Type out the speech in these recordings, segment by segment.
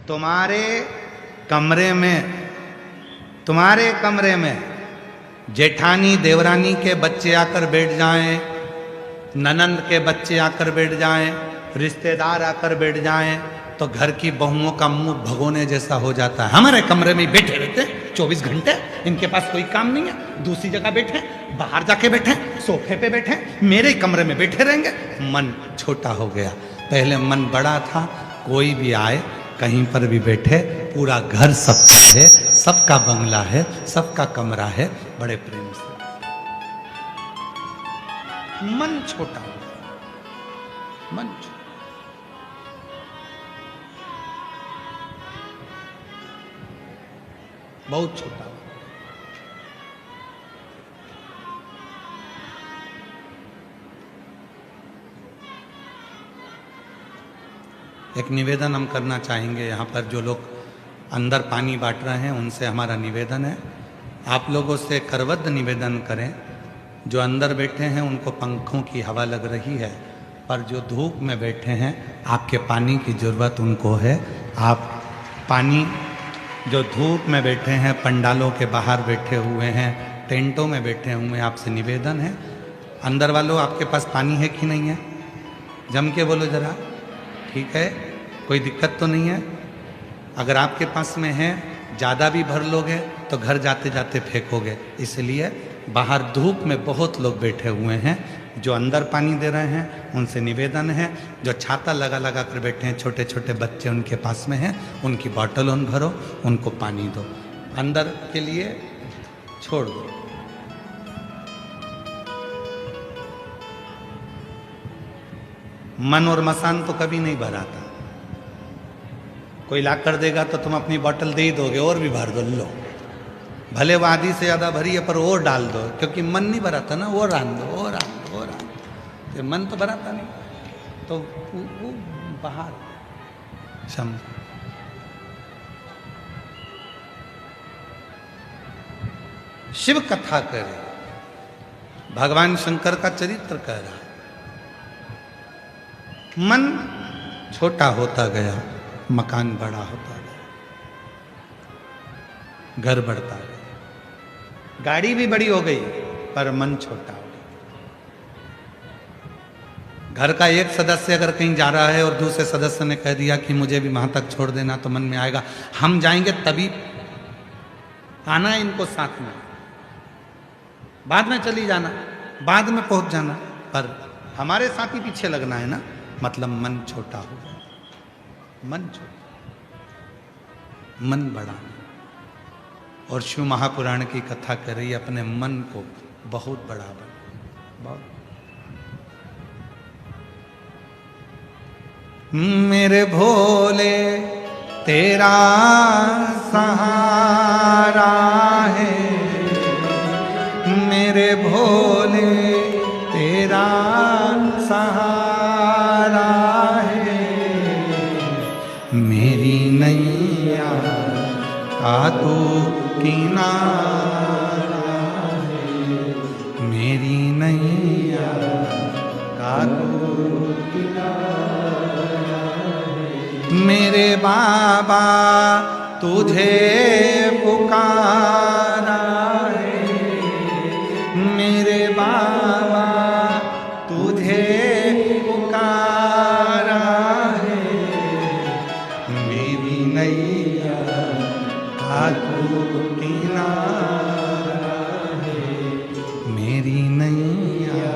तुम्हारे कमरे में जेठानी देवरानी के बच्चे आकर बैठ जाएं, ननंद के बच्चे आकर बैठ जाएं, रिश्तेदार आकर बैठ जाएं, तो घर की बहुओं का मुंह भगोने जैसा हो जाता है। हमारे कमरे में बैठे रहते हैं 24 घंटे, इनके पास कोई काम नहीं है, दूसरी जगह बैठे, बाहर जाके बैठे, सोफे पे बैठे, मेरे कमरे में बैठे रहेंगे। मन छोटा हो गया। पहले मन बड़ा था, कोई भी आए कहीं पर भी बैठे, पूरा घर सबका है, सबका बंगला है, सबका कमरा है, बड़े प्रेम से। मन छोटा हो गया, मन छोटा। बहुत छोटा हो। एक निवेदन हम करना चाहेंगे, यहाँ पर जो लोग अंदर पानी बांट रहे हैं उनसे हमारा निवेदन है, आप लोगों से करबद्ध निवेदन करें, जो अंदर बैठे हैं उनको पंखों की हवा लग रही है, पर जो धूप में बैठे हैं आपके पानी की ज़रूरत उनको है। आप पानी, जो धूप में बैठे हैं, पंडालों के बाहर बैठे हुए हैं, टेंटों में बैठे हुए हैं, आपसे निवेदन है, अंदर वालों आपके पास पानी है कि नहीं है? जम के बोलो जरा, ठीक है? कोई दिक्कत तो नहीं है? अगर आपके पास में है, ज़्यादा भी भर लोगे तो घर जाते जाते फेंकोगे, इसलिए बाहर धूप में बहुत लोग बैठे हुए हैं, जो अंदर पानी दे रहे हैं उनसे निवेदन है, जो छाता लगा लगा कर बैठे हैं, छोटे छोटे बच्चे उनके पास में हैं, उनकी बॉटल उन भरो, उनको पानी दो, अंदर के लिए छोड़ दो। मन और मसान तो कभी नहीं भराता, कोई ला कर देगा तो तुम अपनी बोतल दे ही दोगे, और भी भर दो, लो, भले वो आधी से ज़्यादा भरी है पर और डाल दो, क्योंकि मन नहीं भराता ना, वो रान दो, वो रान दो, वो रान दो, मन तो भराता नहीं, तो वो बाहर सम। शिव कथा करे, भगवान शंकर का चरित्र कह रहा है। मन छोटा होता गया, मकान बड़ा होता गया, घर बढ़ता गया, गाड़ी भी बड़ी हो गई पर मन छोटा हो गया। घर का एक सदस्य अगर कहीं जा रहा है और दूसरे सदस्य ने कह दिया कि मुझे भी वहां तक छोड़ देना, तो मन में आएगा हम जाएंगे तभी आना है इनको साथ में, बाद में चली जाना, बाद में पहुंच जाना, पर हमारे साथ ही पीछे लगना है ना, मतलब मन छोटा हो गया, मन छोटा, मन बड़ा। और शिव महापुराण की कथा कर रही है, अपने मन को बहुत बड़ा बना, बहुत। मेरे भोले तेरा सहारा है, मेरे भोले तेरा सहारा है, मेरी नैया का तू किनारा है, मेरी नैया का तू किनारा है, मेरे बाबा तुझे पुकारा है, मेरे बाबा तुझे पुकारा है, मेरी नैया का तू किनारा है, मेरी नैया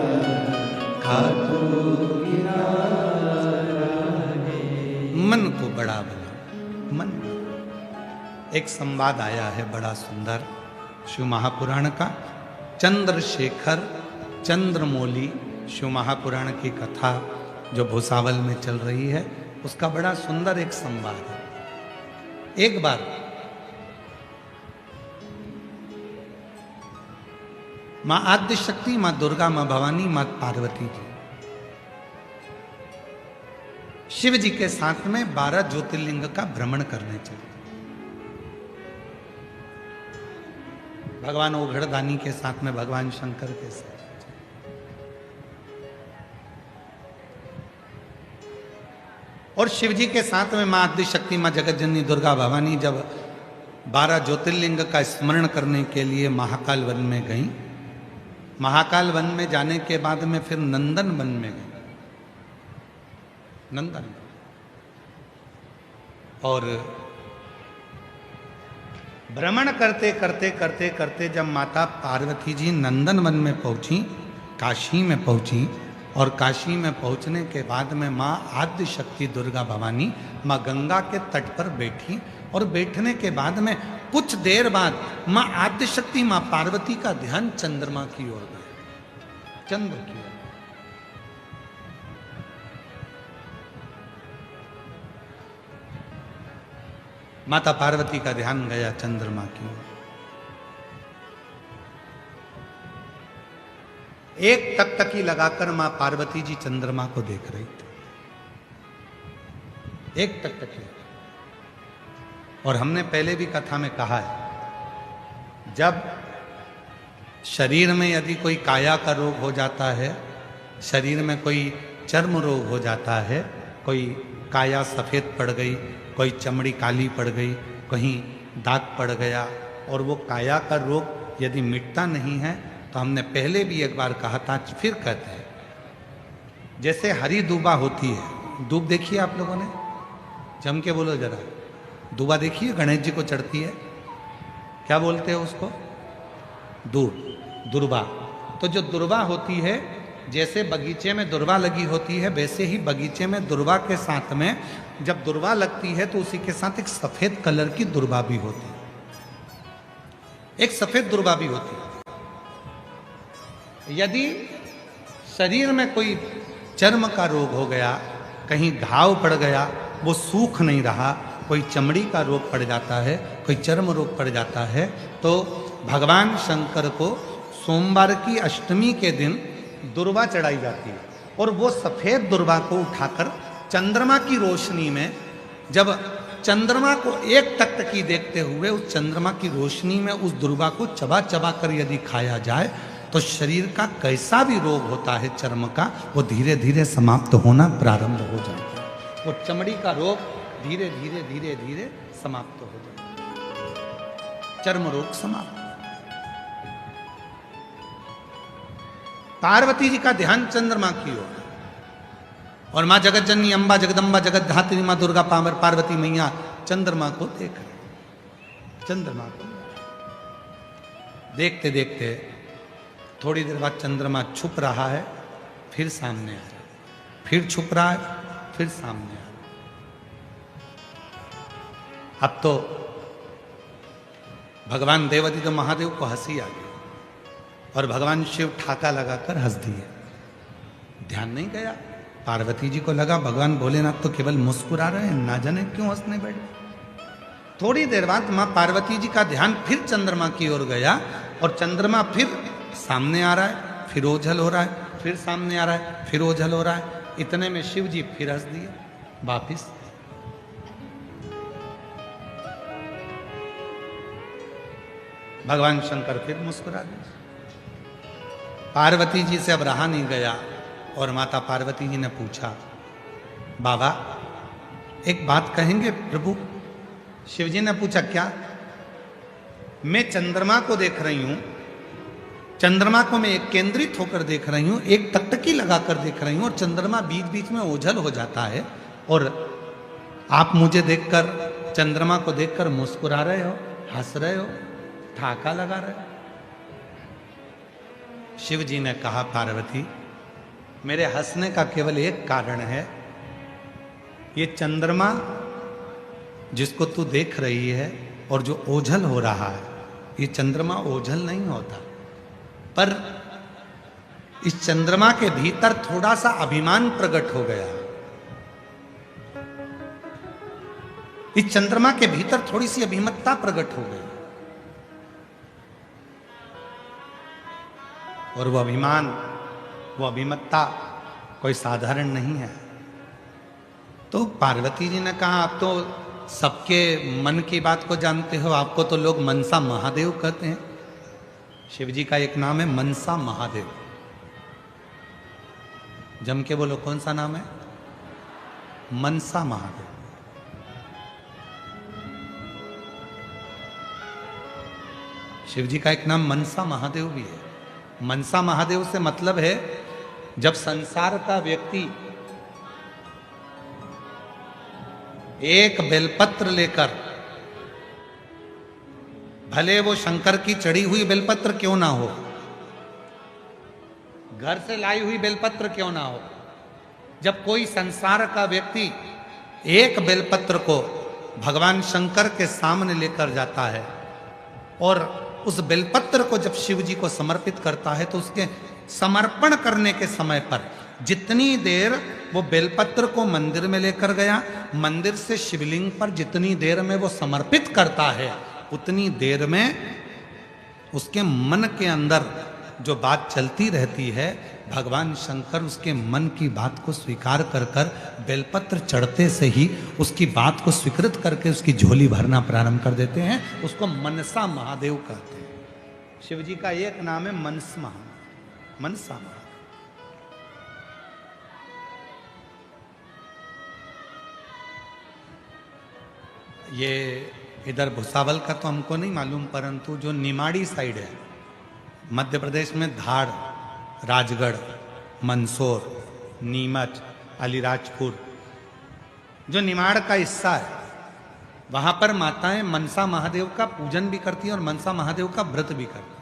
का तू किनारा है। मन को बड़ा बना, मन। एक संवाद आया है बड़ा सुंदर शिव महापुराण का, चंद्रशेखर चंद्रमौली शिव महापुराण की कथा जो भूसावल में चल रही है, उसका बड़ा सुंदर एक संवाद है। एक बार मां आद्य शक्ति, मां दुर्गा, मां भवानी, मां पार्वती जी शिव जी के साथ में 12 ज्योतिर्लिंग का भ्रमण करने चले। भगवान ओघड़दानी के साथ में, भगवान शंकर के साथ। और शिव जी के साथ में माँ आदिशक्ति, माँ जगत जननी दुर्गा भवानी जब 12 ज्योतिर्लिंग का स्मरण करने के लिए महाकाल वन में गई, महाकाल वन में जाने के बाद में फिर नंदन वन में गई, नंदन। और भ्रमण करते करते करते करते जब माता पार्वती जी नंदन वन में पहुंची, काशी में पहुंची, और काशी में पहुंचने के बाद में माँ आद्य शक्ति दुर्गा भवानी माँ गंगा के तट पर बैठी, और बैठने के बाद में कुछ देर बाद माँ आद्य शक्ति माँ पार्वती का ध्यान चंद्रमा की ओर गया, चंद्र की ओर। माता पार्वती का ध्यान गया चंद्रमा की ओर। एक टकटकी लगाकर मां पार्वती जी चंद्रमा को देख रही थी, एक टकटकी। और हमने पहले भी कथा में कहा है, जब शरीर में यदि कोई काया का रोग हो जाता है, शरीर में कोई चर्म रोग हो जाता है, कोई काया सफेद पड़ गई, कोई चमड़ी काली पड़ गई, कहीं दाग पड़ गया, और वो काया का रोग यदि मिटता नहीं है, तो हमने पहले भी एक बार कहा था, फिर कहते हैं, जैसे हरी दूबा होती है, दूब देखिए आप लोगों ने, जम के बोलो जरा, दूबा देखिए गणेश जी को चढ़ती है, क्या बोलते हैं उसको? दूब, दुर्बा। तो जो दुर्बा होती है, जैसे बगीचे में दुर्बा लगी होती है, वैसे ही बगीचे में दुर्बा के साथ में जब दुर्बा लगती है तो उसी के साथ एक सफेद कलर की दुर्बा भी होती है, एक सफेद दुर्बा भी होती है। यदि शरीर में कोई चर्म का रोग हो गया, कहीं घाव पड़ गया, वो सूख नहीं रहा, कोई चमड़ी का रोग पड़ जाता है, कोई चर्म रोग पड़ जाता है, तो भगवान शंकर को सोमवार की अष्टमी के दिन दुर्बा चढ़ाई जाती है, और वो सफेद दुर्बा को उठाकर चंद्रमा की रोशनी में, जब चंद्रमा को एक टकटकी देखते हुए उस चंद्रमा की रोशनी में उस दुर्बा को चबा चबा कर यदि खाया जाए, तो शरीर का कैसा भी रोग होता है चर्म का, वो धीरे धीरे समाप्त होना प्रारंभ हो जाता है। वो चमड़ी का रोग धीरे धीरे धीरे धीरे समाप्त हो जाता है, चर्म रोग समाप्त। पार्वती जी का ध्यान चंद्रमा की ओर, और मां जगत जननी अंबा जगदम्बा जगत धात्री मां दुर्गा पावर पार्वती मैया चंद्रमा को देख रहे, चंद्रमा को देखते देखते थोड़ी देर बाद चंद्रमा छुप रहा है, फिर सामने आ रहा है, फिर छुप रहा है, फिर सामने आ रहा है। अब तो भगवान देवादित्य तो महादेव को हंसी आ गई, और भगवान शिव ठाका लगाकर हंस दिए, ध्यान नहीं गया। पार्वती जी को लगा भगवान भोलेनाथ तो केवल मुस्कुरा रहे हैं, ना जाने क्यों हंसने बैठे। थोड़ी देर बाद मां पार्वती जी का ध्यान फिर चंद्रमा की ओर गया, और चंद्रमा फिर सामने आ रहा है, फिर ओझल हो रहा है, फिर सामने आ रहा है, फिर ओझल हो रहा है। इतने में शिव जी फिर हंस दिए वापिस। भगवान शंकर फिर मुस्कुरा दिए। पार्वती जी से अब रहा नहीं गया, और माता पार्वती जी ने पूछा, बाबा एक बात कहेंगे प्रभु? शिव जी ने पूछा, क्या? मैं चंद्रमा को देख रही हूं, चंद्रमा को मैं एक केंद्रित होकर देख रही हूं, एक टकटकी लगाकर देख रही हूं, और चंद्रमा बीच बीच में ओझल हो जाता है, और आप मुझे देखकर, चंद्रमा को देखकर मुस्कुरा रहे हो, हंस रहे हो, ठाका लगा रहे हो। शिव जी ने कहा, पार्वती मेरे हंसने का केवल एक कारण है, ये चंद्रमा जिसको तू देख रही है और जो ओझल हो रहा है, ये चंद्रमा ओझल नहीं होता, पर इस चंद्रमा के भीतर थोड़ा सा अभिमान प्रकट हो गया। इस चंद्रमा के भीतर थोड़ी सी अभिमत्ता प्रकट हो गई, और वो अभिमान, वो अभिमत्ता कोई साधारण नहीं है। तो पार्वती जी ने कहा, आप तो सबके मन की बात को जानते हो, आपको तो लोग मनसा महादेव कहते हैं। शिव जी का एक नाम है मनसा महादेव। जम के बोलो, कौन सा नाम है? मनसा महादेव। शिव जी का एक नाम मनसा महादेव भी है। मनसा महादेव से मतलब है जब संसार का व्यक्ति एक बेलपत्र लेकर, भले वो शंकर की चढ़ी हुई बेलपत्र क्यों ना हो, घर से लाई हुई बेलपत्र क्यों ना हो, जब कोई संसार का व्यक्ति एक बेलपत्र को भगवान शंकर के सामने लेकर जाता है और उस बेलपत्र को जब शिव जी को समर्पित करता है, तो उसके समर्पण करने के समय पर जितनी देर वो बेलपत्र को मंदिर में लेकर गया, मंदिर से शिवलिंग पर जितनी देर में वो समर्पित करता है, उतनी देर में उसके मन के अंदर जो बात चलती रहती है, भगवान शंकर उसके मन की बात को स्वीकार कर कर बेलपत्र चढ़ते से ही उसकी बात को स्वीकृत करके उसकी झोली भरना प्रारंभ कर देते हैं। उसको मनसा महादेव कहते हैं। शिव जी का एक नाम है मनसा महादेव। ये इधर भुसावल का तो हमको नहीं मालूम, परंतु जो निमाड़ी साइड है मध्य प्रदेश में, धार, राजगढ़, मंदसौर, नीमच, अलीराजपुर, जो निमाड़ का हिस्सा है, वहां पर माताएं मनसा महादेव का पूजन भी करती हैं और मनसा महादेव का व्रत भी करती हैं।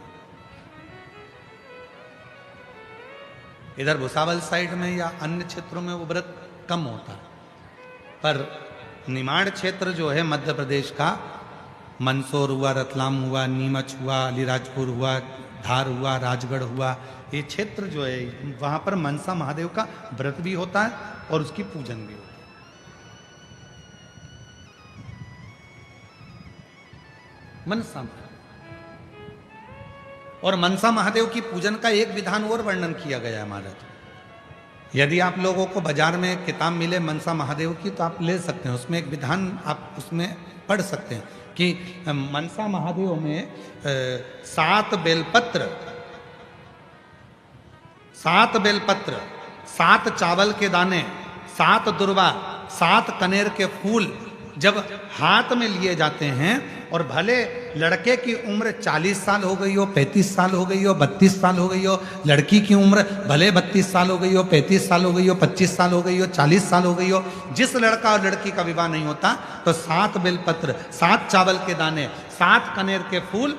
इधर भुसावल साइड में या अन्य क्षेत्रों में वो व्रत कम होता है, पर निमाड़ क्षेत्र जो है मध्य प्रदेश का, मंदसौर हुआ, रतलाम हुआ, नीमच हुआ, अलीराजपुर हुआ, धार हुआ, राजगढ़ हुआ, ये क्षेत्र जो है वहां पर मनसा महादेव का व्रत भी होता है और उसकी पूजन भी होता है। मनसा और मनसा महादेव की पूजन का एक विधान और वर्णन किया गया है महाराज। यदि आप लोगों को बाजार में किताब मिले मनसा महादेव की तो आप ले सकते हैं, उसमें एक विधान आप उसमें पढ़ सकते हैं कि मनसा महादेव में 7 बेलपत्र, 7 चावल के दाने, 7 दुर्वा, 7 कनेर के फूल जब हाथ में लिए जाते हैं, और भले लड़के की उम्र 40 साल हो गई हो, 35 साल हो गई हो, 32 साल हो गई हो, लड़की की उम्र भले 32 साल हो गई हो, 35 साल हो गई हो, 25 साल हो गई हो, 40 साल हो gई हो, जिस लड़का और लड़की का विवाह नहीं होता, तो 7 बेलपत्र, 7 चावल के दाने, 7 कनेर के फूल,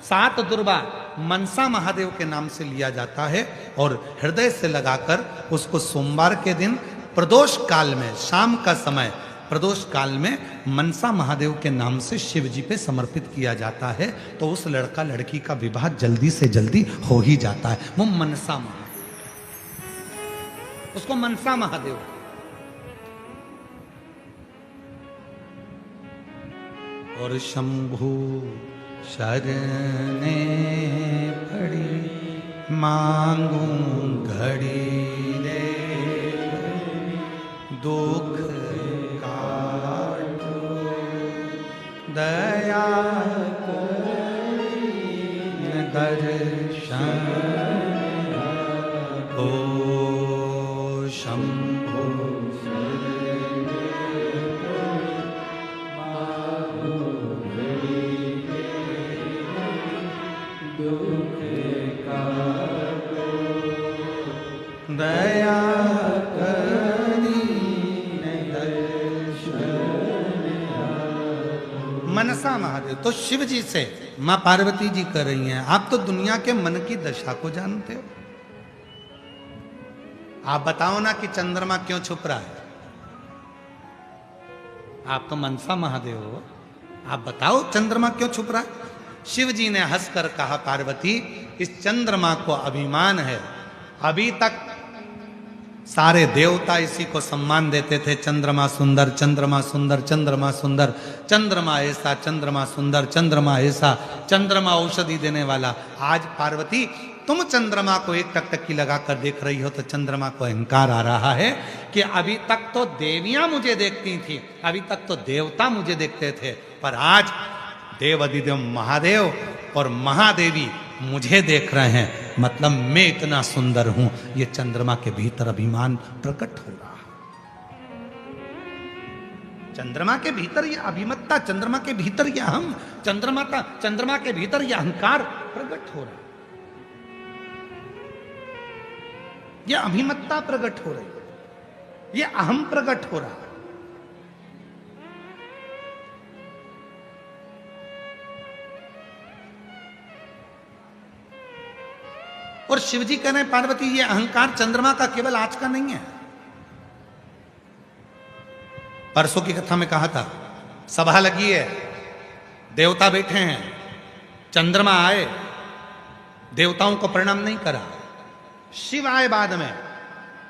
7 दुर्वा मनसा महादेव के नाम से लिया जाता है और हृदय से लगाकर उसको सोमवार के दिन प्रदोष काल में, शाम का समय प्रदोष काल में मनसा महादेव के नाम से शिव जी पे समर्पित किया जाता है, तो उस लड़का लड़की का विवाह जल्दी से जल्दी हो ही जाता है। वो मनसा महादेव, उसको मनसा महादेव। और शंभु शरणे पड़ी मांगू घड़ी रे, दुख दया दर्शन ओ शंभो दया मनसा महादेव। तो शिव जी से मां पार्वती जी कर रही हैं, आप तो दुनिया के मन की दशा को जानते हो, आप बताओ ना कि चंद्रमा क्यों छुप रहा है। आप तो मनसा महादेव हो, आप बताओ चंद्रमा क्यों छुप रहा है। शिव जी ने हंसकर कहा, पार्वती इस चंद्रमा को अभिमान है, अभी तक सारे देवता इसी को सम्मान देते थे, चंद्रमा सुंदर, चंद्रमा सुंदर, चंद्रमा सुंदर, चंद्रमा ऐसा, चंद्रमा सुंदर, चंद्रमा ऐसा, चंद्रमा औषधि देने वाला। आज पार्वती तुम चंद्रमा को एक टकटकी लगाकर देख रही हो, तो चंद्रमा को अहंकार आ रहा है कि अभी तक तो देवियां मुझे देखती थी, अभी तक तो देवता मुझे देखते थे, पर आज देव अधिदेव महादेव और महादेवी मुझे देख रहे हैं, मतलब मैं इतना सुंदर हूं। ये चंद्रमा के भीतर अभिमान प्रकट हो रहा है। चंद्रमा के भीतर ये अभिमत्ता, चंद्रमा के भीतर ये अहम, चंद्रमा के भीतर ये अहंकार प्रकट हो रहा है, ये अभिमत्ता प्रकट हो रही, ये अहम प्रकट हो रहा है। और शिवजी कह रहे हैं पार्वती ये अहंकार चंद्रमा का केवल आज का नहीं है। परसों की कथा में कहा था, सभा लगी है, देवता बैठे हैं, चंद्रमा आए, देवताओं को प्रणाम नहीं करा, शिव आए बाद में,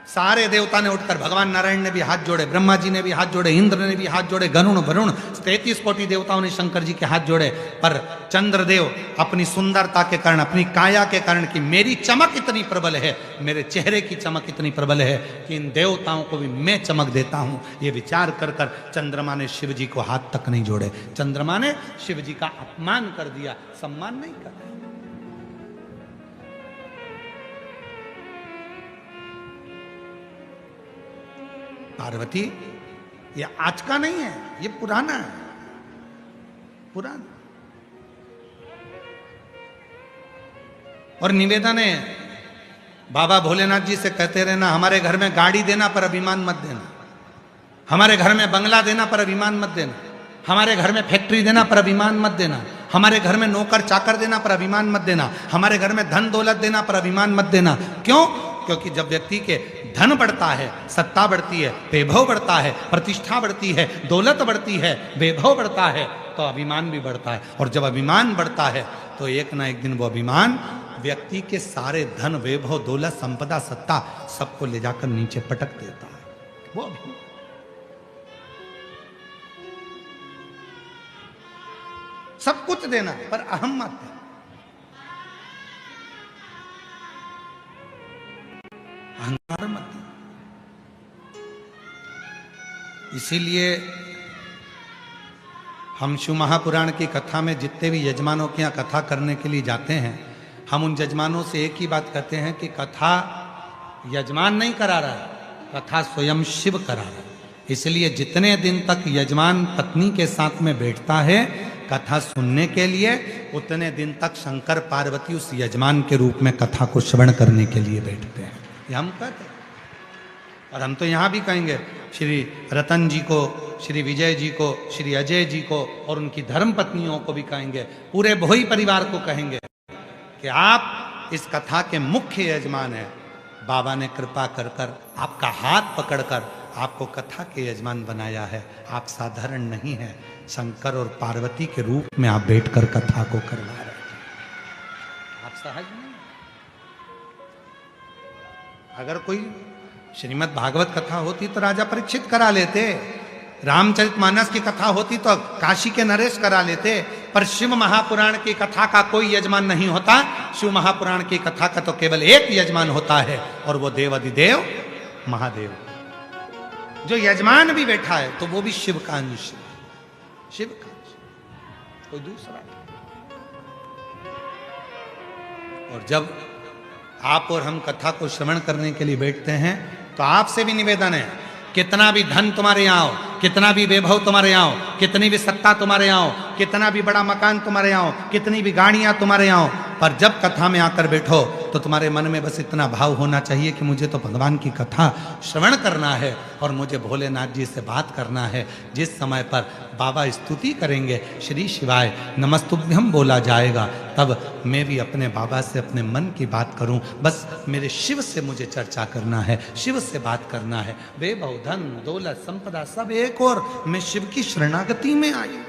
सारे देवता ने उठकर, भगवान नारायण ने भी हाथ जोड़े, ब्रह्मा जी ने भी हाथ जोड़े, इंद्र ने भी हाथ जोड़े, गरुण वरुण 33 कोटि देवताओं ने शंकर जी के हाथ जोड़े। पर चंद्रदेव अपनी सुंदरता के कारण, अपनी काया के कारण कि मेरी चमक इतनी प्रबल है, मेरे चेहरे की चमक इतनी प्रबल है कि इन देवताओं को भी मैं चमक देता हूं, ये विचार कर कर चंद्रमा ने शिव जी को हाथ तक नहीं जोड़े। चंद्रमा ने शिव जी का अपमान कर दिया, सम्मान नहीं कर दिया। पार्वती ये आज का नहीं है, ये पुराना है, पुराना। और निवेदन है, बाबा भोलेनाथ जी से कहते रहना, हमारे घर में गाड़ी देना पर अभिमान मत देना, हमारे घर में बंगला देना पर अभिमान मत देना, हमारे घर में फैक्ट्री देना पर अभिमान मत देना, हमारे घर में नौकर चाकर देना पर अभिमान मत देना, हमारे घर में धन दौलत देना पर अभिमान मत देना। क्यों? क्योंकि जब व्यक्ति के धन बढ़ता है, सत्ता बढ़ती है, वैभव बढ़ता है, प्रतिष्ठा बढ़ती है, दौलत बढ़ती है, वैभव बढ़ता है, तो अभिमान भी बढ़ता है। और जब अभिमान बढ़ता है तो एक ना एक दिन वो अभिमान व्यक्ति के सारे धन, वैभव, दौलत, संपदा, सत्ता सबको ले जाकर नीचे पटक देता है। वो अभिमान, सब कुछ देना पर अहम मत है, अहंकार मत है। इसीलिए हम शिव महापुराण की कथा में जितने भी यजमानों के यहाँ कथा करने के लिए जाते हैं, हम उन यजमानों से एक ही बात कहते हैं कि कथा यजमान नहीं करा रहा है, कथा स्वयं शिव करा रहा है। इसलिए जितने दिन तक यजमान पत्नी के साथ में बैठता है कथा सुनने के लिए, उतने दिन तक शंकर पार्वती उस यजमान के रूप में कथा को श्रवण करने के लिए बैठते हैं। ये हम कहते हैं। और हम तो यहाँ भी कहेंगे श्री रतन जी को, श्री विजय जी को, श्री अजय जी को और उनकी धर्म पत्नियों को भी कहेंगे, पूरे भोई परिवार को कहेंगे कि आप इस कथा के मुख्य यजमान हैं। बाबा ने कृपा कर कर आपका हाथ पकड़कर आपको कथा के यजमान बनाया है। आप साधारण नहीं हैं, शंकर और पार्वती के रूप में आप बैठकर कथा को करवा रहे हैं। आप सहज नहीं। अगर कोई श्रीमद् भागवत कथा होती तो राजा परीक्षित करा लेते, रामचरितमानस की कथा होती तो काशी के नरेश करा लेते, पर शिव महापुराण की कथा का कोई यजमान नहीं होता। शिव महापुराण की कथा का तो केवल एक यजमान होता है और वो देवाधिदेव महादेव। जो यजमान भी बैठा है तो वो भी शिव का अंश, शिव का अंश, कोई दूसरा। और जब आप और हम कथा को श्रवण करने के लिए बैठते हैं तो आपसे भी निवेदन है, कितना भी धन तुम्हारे यहाँ हो, कितना भी वैभव तुम्हारे यहाँ हो, कितनी भी सत्ता तुम्हारे यहाँ हो, कितना भी बड़ा मकान तुम्हारे यहाँ हो, कितनी भी गाड़ियां तुम्हारे यहाँ हो, पर जब कथा में आकर बैठो तो तुम्हारे मन में बस इतना भाव होना चाहिए कि मुझे तो भगवान की कथा श्रवण करना है और मुझे भोलेनाथ जी से बात करना है। जिस समय पर बाबा स्तुति करेंगे, श्री शिवाय नमस्तुभ्यम बोला जाएगा, तब मैं भी अपने बाबा से अपने मन की बात करूं। बस मेरे शिव से मुझे चर्चा करना है, शिव से बात करना है। वैभव, धन, दौलत, संपदा सब एक और मैं शिव की शरणागति में आई।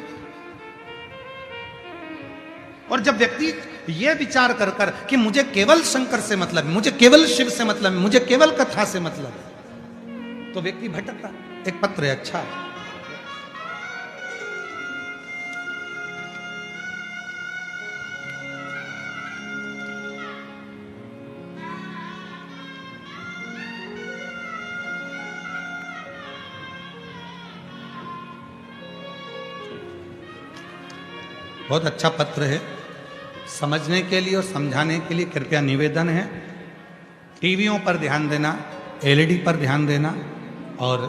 और जब व्यक्ति यह विचार कर कर कि मुझे केवल शंकर से मतलब है, मुझे केवल शिव से मतलब है, मुझे केवल कथा से मतलब है, तो व्यक्ति भटकता। एक पत्र है, अच्छा है। बहुत अच्छा पत्र है, समझने के लिए और समझाने के लिए कृपया निवेदन है, टीवियों पर ध्यान देना, एलईडी पर ध्यान देना और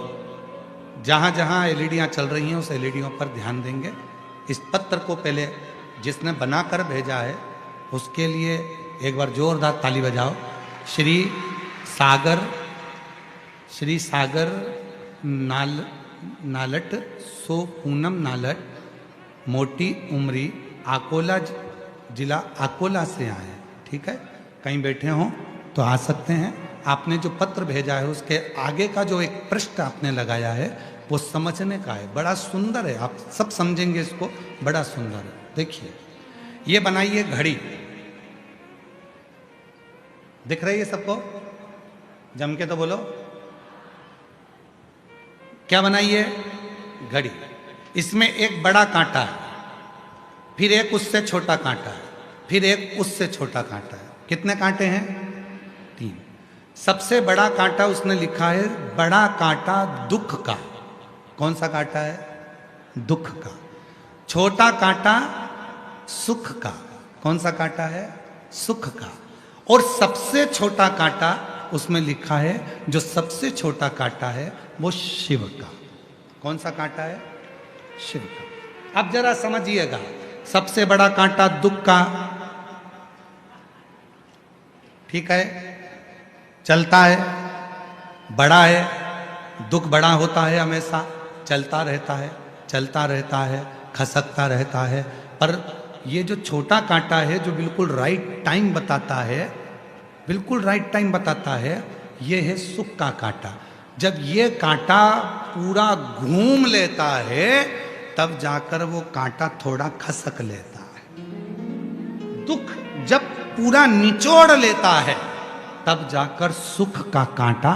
जहां जहां एलईडियां चल रही हैं उस एलईडियों पर ध्यान देंगे। इस पत्र को पहले जिसने बनाकर भेजा है उसके लिए एक बार जोरदार ताली बजाओ। श्री सागर नालट सो पूनम नालट, मोटी उमरी, अकोला जिला अकोला से आए हैं। ठीक है, कहीं बैठे हों तो आ सकते हैं। आपने जो पत्र भेजा है उसके आगे का जो एक पृष्ठ आपने लगाया है वो समझने का है, बड़ा सुंदर है, आप सब समझेंगे इसको, बड़ा सुंदर है। देखिए, ये बनाइए घड़ी, दिख रही है सबको? जम के तो बोलो, क्या बनाइए? घड़ी। इसमें एक बड़ा कांटा है, फिर एक उससे छोटा कांटा है, फिर एक उससे छोटा कांटा है। कितने कांटे हैं? 3। सबसे बड़ा कांटा उसने लिखा है बड़ा कांटा दुख का। कौन सा कांटा है? दुख का। छोटा कांटा सुख का। कौन सा कांटा है? सुख का। और सबसे छोटा कांटा उसमें लिखा है, जो सबसे छोटा कांटा है वो शिव का। कौन सा कांटा है? शिव का। अब जरा समझिएगा, सबसे बड़ा कांटा दुख का, ठीक है, चलता है, बड़ा है, दुख बड़ा होता है हमेशा, चलता रहता है, चलता रहता है, खसकता रहता है। पर ये जो छोटा कांटा है जो बिल्कुल राइट टाइम बताता है, बिल्कुल राइट टाइम बताता है, ये है सुख का कांटा। जब ये कांटा पूरा घूम लेता है तब जाकर वो कांटा थोड़ा खसक लेता है। दुख जब पूरा निचोड़ लेता है तब जाकर सुख का कांटा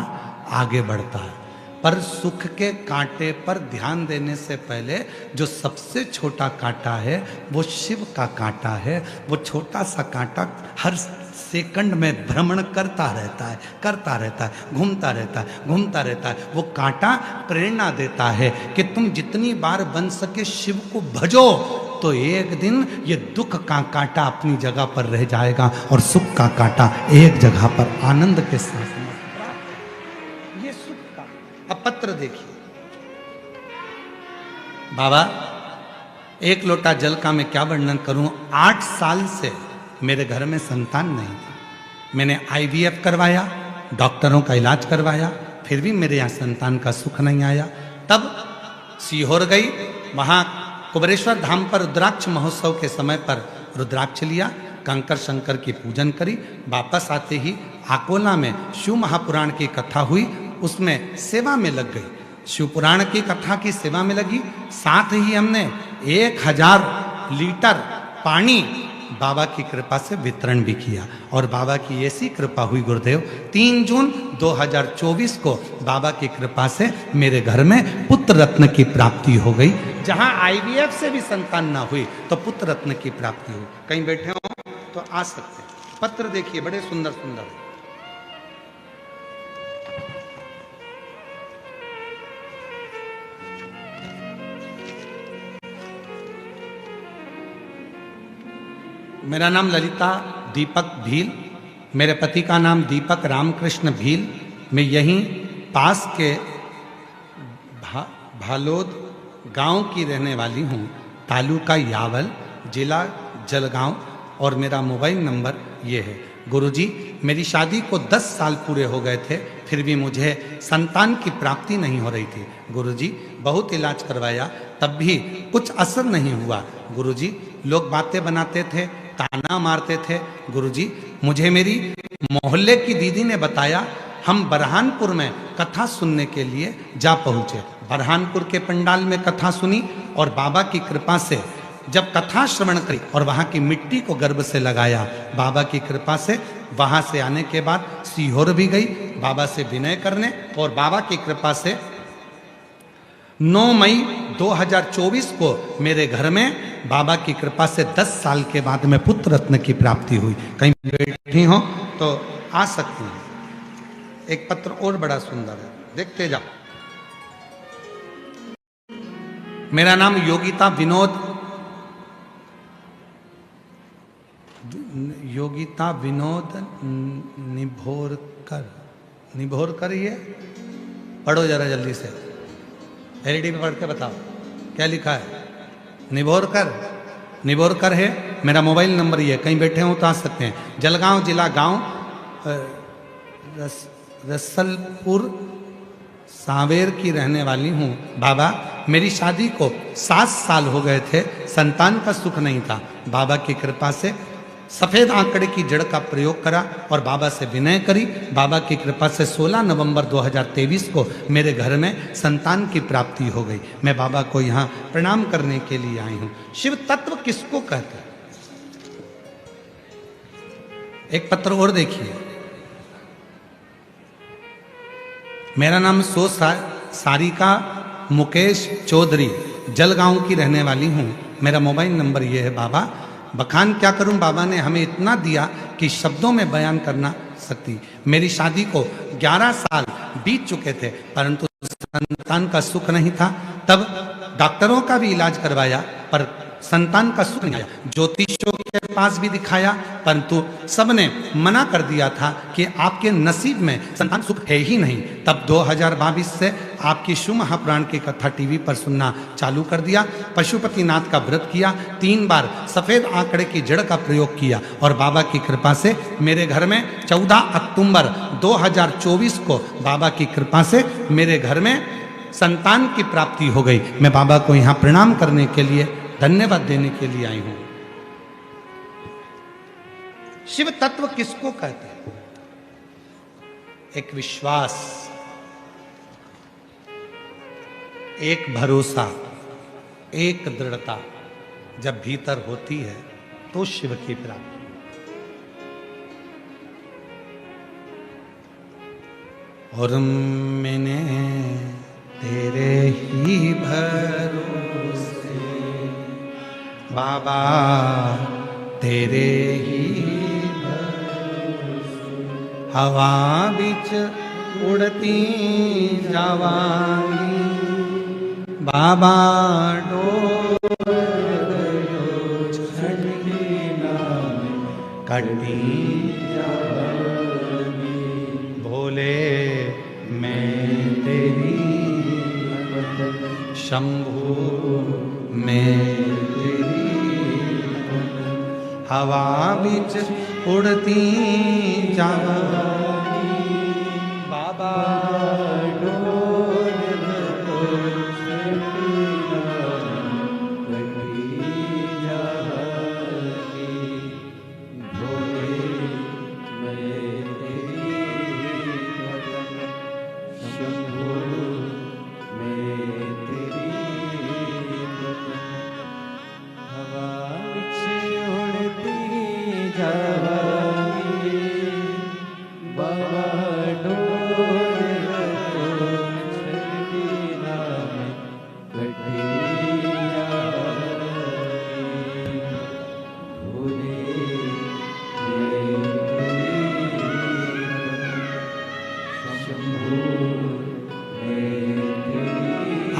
आगे बढ़ता है। पर सुख के कांटे पर ध्यान देने से पहले जो सबसे छोटा कांटा है वो शिव का कांटा है। वो छोटा सा कांटा हर सेकंड में भ्रमण करता रहता है, करता रहता है, घूमता रहता है, घूमता रहता है। वो कांटा प्रेरणा देता है कि तुम जितनी बार बन सके शिव को भजो, तो एक दिन ये दुख का कांटा अपनी जगह पर रह जाएगा और सुख का कांटा एक जगह पर आनंद के साथ। ये सुख का। अब पत्र देखिए, बाबा एक लोटा जल का मैं क्या वर्णन करूं। 8 साल से मेरे घर में संतान नहीं थी। मैंने IVF करवाया, डॉक्टरों का इलाज करवाया, फिर भी मेरे यहाँ संतान का सुख नहीं आया। तब सीहोर गई, वहाँ कुबेरेश्वर धाम पर रुद्राक्ष महोत्सव के समय पर रुद्राक्ष लिया, कंकर शंकर की पूजन करी। वापस आते ही अकोला में शिव महापुराण की कथा हुई, उसमें सेवा में लग गई। शिव पुराण की कथा की सेवा में लगी। साथ ही हमने 1000 लीटर पानी बाबा की कृपा से वितरण भी किया। और बाबा की ऐसी कृपा हुई गुरुदेव, 3 जून 2024 को बाबा की कृपा से मेरे घर में पुत्र रत्न की प्राप्ति हो गई। जहां IVF से भी संतान ना हुई तो पुत्र रत्न की प्राप्ति हुई। कहीं बैठे हो तो आ सकते हैं। पत्र देखिए, बड़े सुंदर सुंदर है। मेरा नाम ललिता दीपक भील, मेरे पति का नाम दीपक रामकृष्ण भील। मैं यहीं पास के भालोद गांव की रहने वाली हूँ, तालुका यावल, जिला जलगांव, और मेरा मोबाइल नंबर ये है। गुरुजी, मेरी शादी को 10 साल पूरे हो गए थे, फिर भी मुझे संतान की प्राप्ति नहीं हो रही थी। गुरुजी, बहुत इलाज करवाया तब भी कुछ असर नहीं हुआ। गुरुजी, लोग बातें बनाते थे, ताना मारते थे। गुरुजी, मुझे मेरी मोहल्ले की दीदी ने बताया, हम बरहानपुर में कथा सुनने के लिए जा पहुँचे। बरहानपुर के पंडाल में कथा सुनी और बाबा की कृपा से जब कथा श्रवण करी और वहाँ की मिट्टी को गर्भ से लगाया, बाबा की कृपा से वहाँ से आने के बाद सीहोर भी गई बाबा से विनय करने, और बाबा की कृपा से 9 मई 2024 को मेरे घर में बाबा की कृपा से 10 साल के बाद में पुत्र रत्न की प्राप्ति हुई। कहीं बैठी हो तो आ सकती हैं। एक पत्र और बड़ा सुंदर है, देखते जाओ। मेरा नाम योगिता विनोद निभोरकर, ये पढ़ो जरा जल्दी से। एलईडी पे पढ़ के बताओ क्या लिखा है। निभोरकर, निभोरकर है। मेरा मोबाइल नंबर ये है, कहीं बैठे हो तो आ सकते हैं। जलगांव जिला, गांव रसलपुर सांवेर की रहने वाली हूँ। बाबा, मेरी शादी को 7 साल हो गए थे, संतान का सुख नहीं था। बाबा की कृपा से सफेद आंकड़े की जड़ का प्रयोग करा और बाबा से विनय करी। बाबा की कृपा से 16 नवंबर 2023 को मेरे घर में संतान की प्राप्ति हो गई। मैं बाबा को यहाँ प्रणाम करने के लिए आई हूँ। शिव तत्व किसको कहते हैं? एक पत्र और देखिए। मेरा नाम सारिका मुकेश चौधरी, जलगांव की रहने वाली हूँ। मेरा मोबाइल नंबर ये है। बाबा, बखान क्या करूं, बाबा ने हमें इतना दिया कि शब्दों में बयान करना सकती। मेरी शादी को 11 साल बीत चुके थे, परंतु संतान का सुख नहीं था। तब डॉक्टरों का भी इलाज करवाया पर संतान का सुख नहीं आया। ज्योतिषियों के पास भी दिखाया, परंतु सबने मना कर दिया था कि आपके नसीब में संतान सुख है ही नहीं। तब 2022 से आपकी शिव महापुराण की कथा टीवी पर सुनना चालू कर दिया। पशुपतिनाथ का व्रत किया, 3 बार सफेद आंकड़े की जड़ का प्रयोग किया और बाबा की कृपा से मेरे घर में 14 अक्टूबर 2024 को बाबा की कृपा से मेरे घर में संतान की प्राप्ति हो गई। मैं बाबा को यहाँ प्रणाम करने के लिए, धन्यवाद देने के लिए आई हूं। शिव तत्व किसको कहते हैं? एक विश्वास, एक भरोसा, एक दृढ़ता जब भीतर होती है तो शिव की प्राप्ति। और मैंने तेरे ही भरोसे बाबा, तेरे ही हवा बिच उड़ती जावांगी। बाबा डोर कटी भोले मैं तेरी, शंभू मैं तेरी, हवा बिच उड़ती जावांगी। बाबा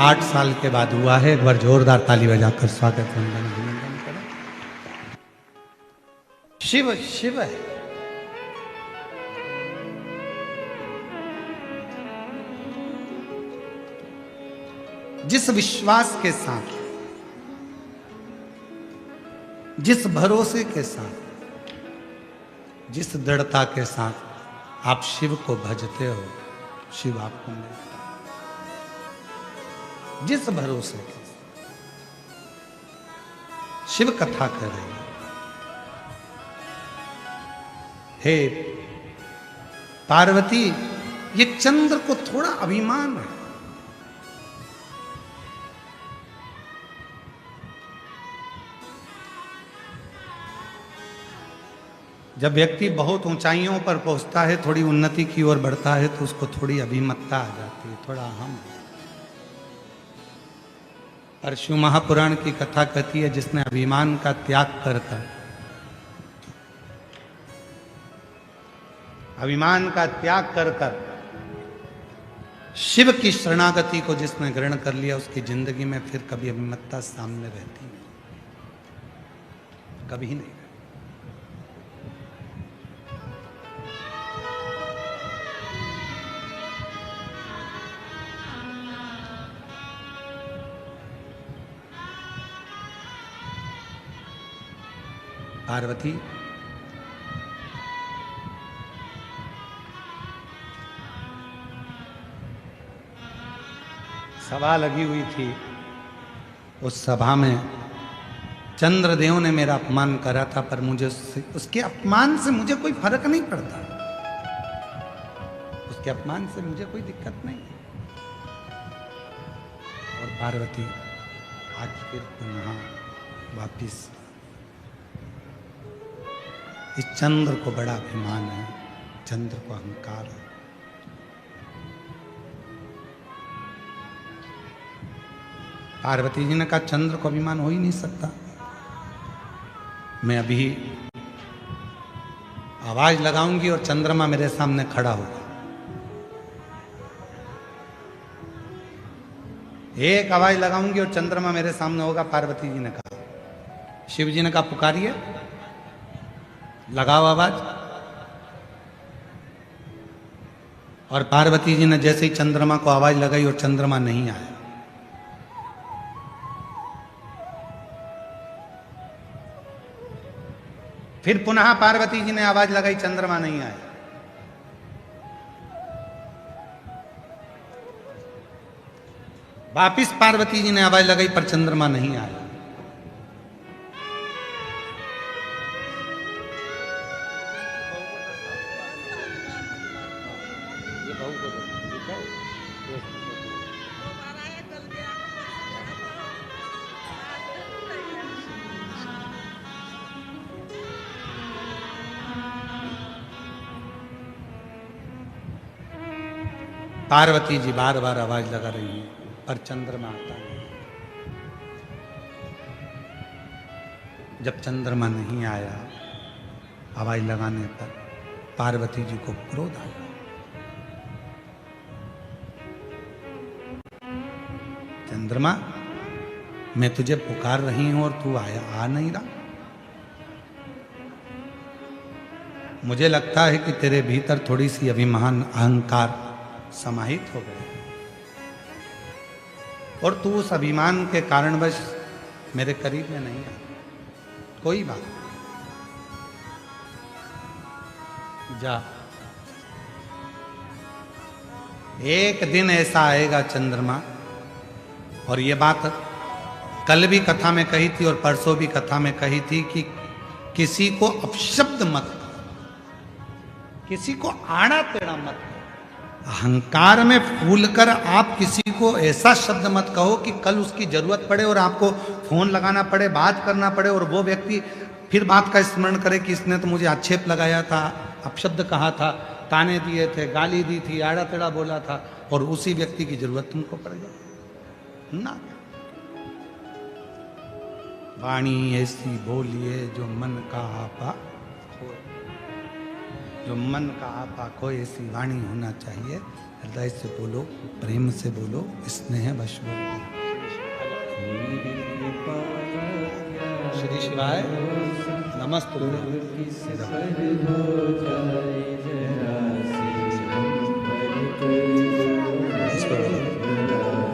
आठ साल के बाद हुआ है। एक बार जोरदार ताली बजाकर स्वागत अभिनंदन करें। शिव शिव है। जिस विश्वास के साथ, जिस भरोसे के साथ, जिस दृढ़ता के साथ आप शिव को भजते हो, शिव आपको मिलता है। जिस भरोसे के शिव कथा कर रही है। हे पार्वती, ये चंद्र को थोड़ा अभिमान है। जब व्यक्ति बहुत ऊंचाइयों पर पहुंचता है, थोड़ी उन्नति की ओर बढ़ता है, तो उसको थोड़ी अभिमतता आ जाती है, थोड़ा अहम। और शिव महापुराण की कथा कहती है, जिसने अभिमान का त्याग कर अभिमान का त्याग कर शिव की शरणागति को जिसने ग्रहण कर लिया, उसकी जिंदगी में फिर कभी अभिमतता सामने रहती नहीं, कभी नहीं। पार्वती सभा लगी हुई थी, उस सभा में चंद्रदेव ने मेरा अपमान करा था, पर मुझे उसके अपमान से मुझे कोई फर्क नहीं पड़ता, उसके अपमान से मुझे कोई दिक्कत नहीं। और पार्वती आज फिर पुनः वापिस, इस चंद्र को बड़ा अभिमान है, चंद्र को अहंकार है। पार्वती जी ने कहा चंद्र को अभिमान हो ही नहीं सकता, मैं अभी आवाज लगाऊंगी और चंद्रमा मेरे सामने खड़ा होगा। एक आवाज लगाऊंगी और चंद्रमा मेरे सामने होगा। पार्वती जी ने कहा, शिव जी ने कहा पुकारिए, लगाओ आवाज। और पार्वती जी ने जैसे ही चंद्रमा को आवाज लगाई और चंद्रमा नहीं आया। फिर पुनः पार्वती जी ने आवाज लगाई, चंद्रमा नहीं आया। वापिस पार्वती जी ने आवाज लगाई पर चंद्रमा नहीं आया। पार्वती जी बार बार आवाज लगा रही है पर चंद्रमा आता नहीं। जब चंद्रमा नहीं आया आवाज लगाने पर पार्वती जी को क्रोध आया। चंद्रमा, मैं तुझे पुकार रही हूं और तू आ नहीं रहा। मुझे लगता है कि तेरे भीतर थोड़ी सी अभिमान अहंकार समाहित हो गए और तू उस अभिमान के कारणवश मेरे करीब में नहीं आ। कोई बात, जा, एक दिन ऐसा आएगा चंद्रमा, और ये बात कल भी कथा में कही थी और परसों भी कथा में कही थी कि किसी को अपशब्द मत करो, किसी को आड़ा टेढ़ा मत करो। अहंकार में फूलकर आप किसी को ऐसा शब्द मत कहो कि कल उसकी जरूरत पड़े और आपको फोन लगाना पड़े, बात करना पड़े और वो व्यक्ति फिर बात का स्मरण करे कि इसने तो मुझे आक्षेप लगाया था, अपशब्द कहा था, ताने दिए थे, गाली दी थी, आड़ा टेढ़ा बोला था, और उसी व्यक्ति की जरूरत तुमको पड़ जाए ना। वाणी ऐसी बोलिए जो मन का आपा, जो मन का आपा कोई, ऐसी वाणी होना चाहिए। हृदय से बोलो, प्रेम से बोलो, स्नेह वश बोलो। श्री शिवाय नमस्ते।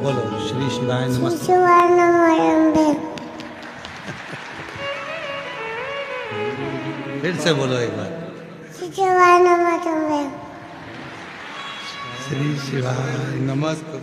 बोलो श्री शिवाय नमस्ते। फिर से बोलो एक बार, श्री शिवाय नमस्ते।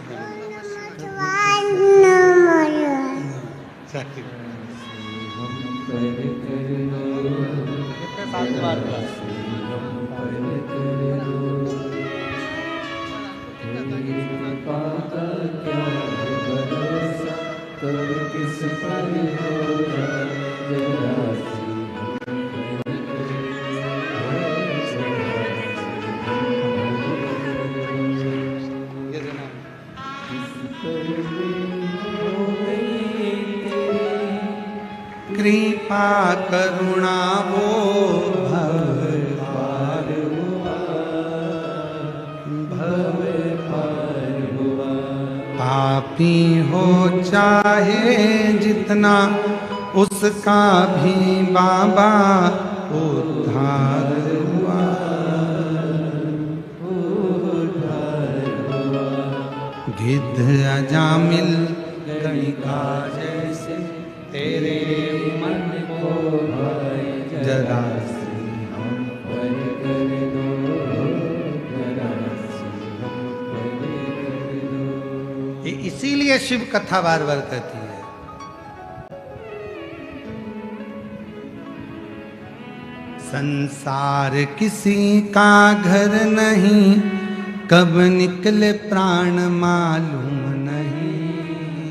कृपा करुणा वो भव पार हुआ, पापी हो चाहे जितना उसका भी बाबा उद्धार हुआ। गिद्ध अजामिल गणिका जैसे तेरे मन को जरा सी हम पर कर दो, जरा सी हम पर कर दो। इसीलिए शिव कथा बार बार कहती है। संसार किसी का घर नहीं, कब निकले प्राण मालूम नहीं।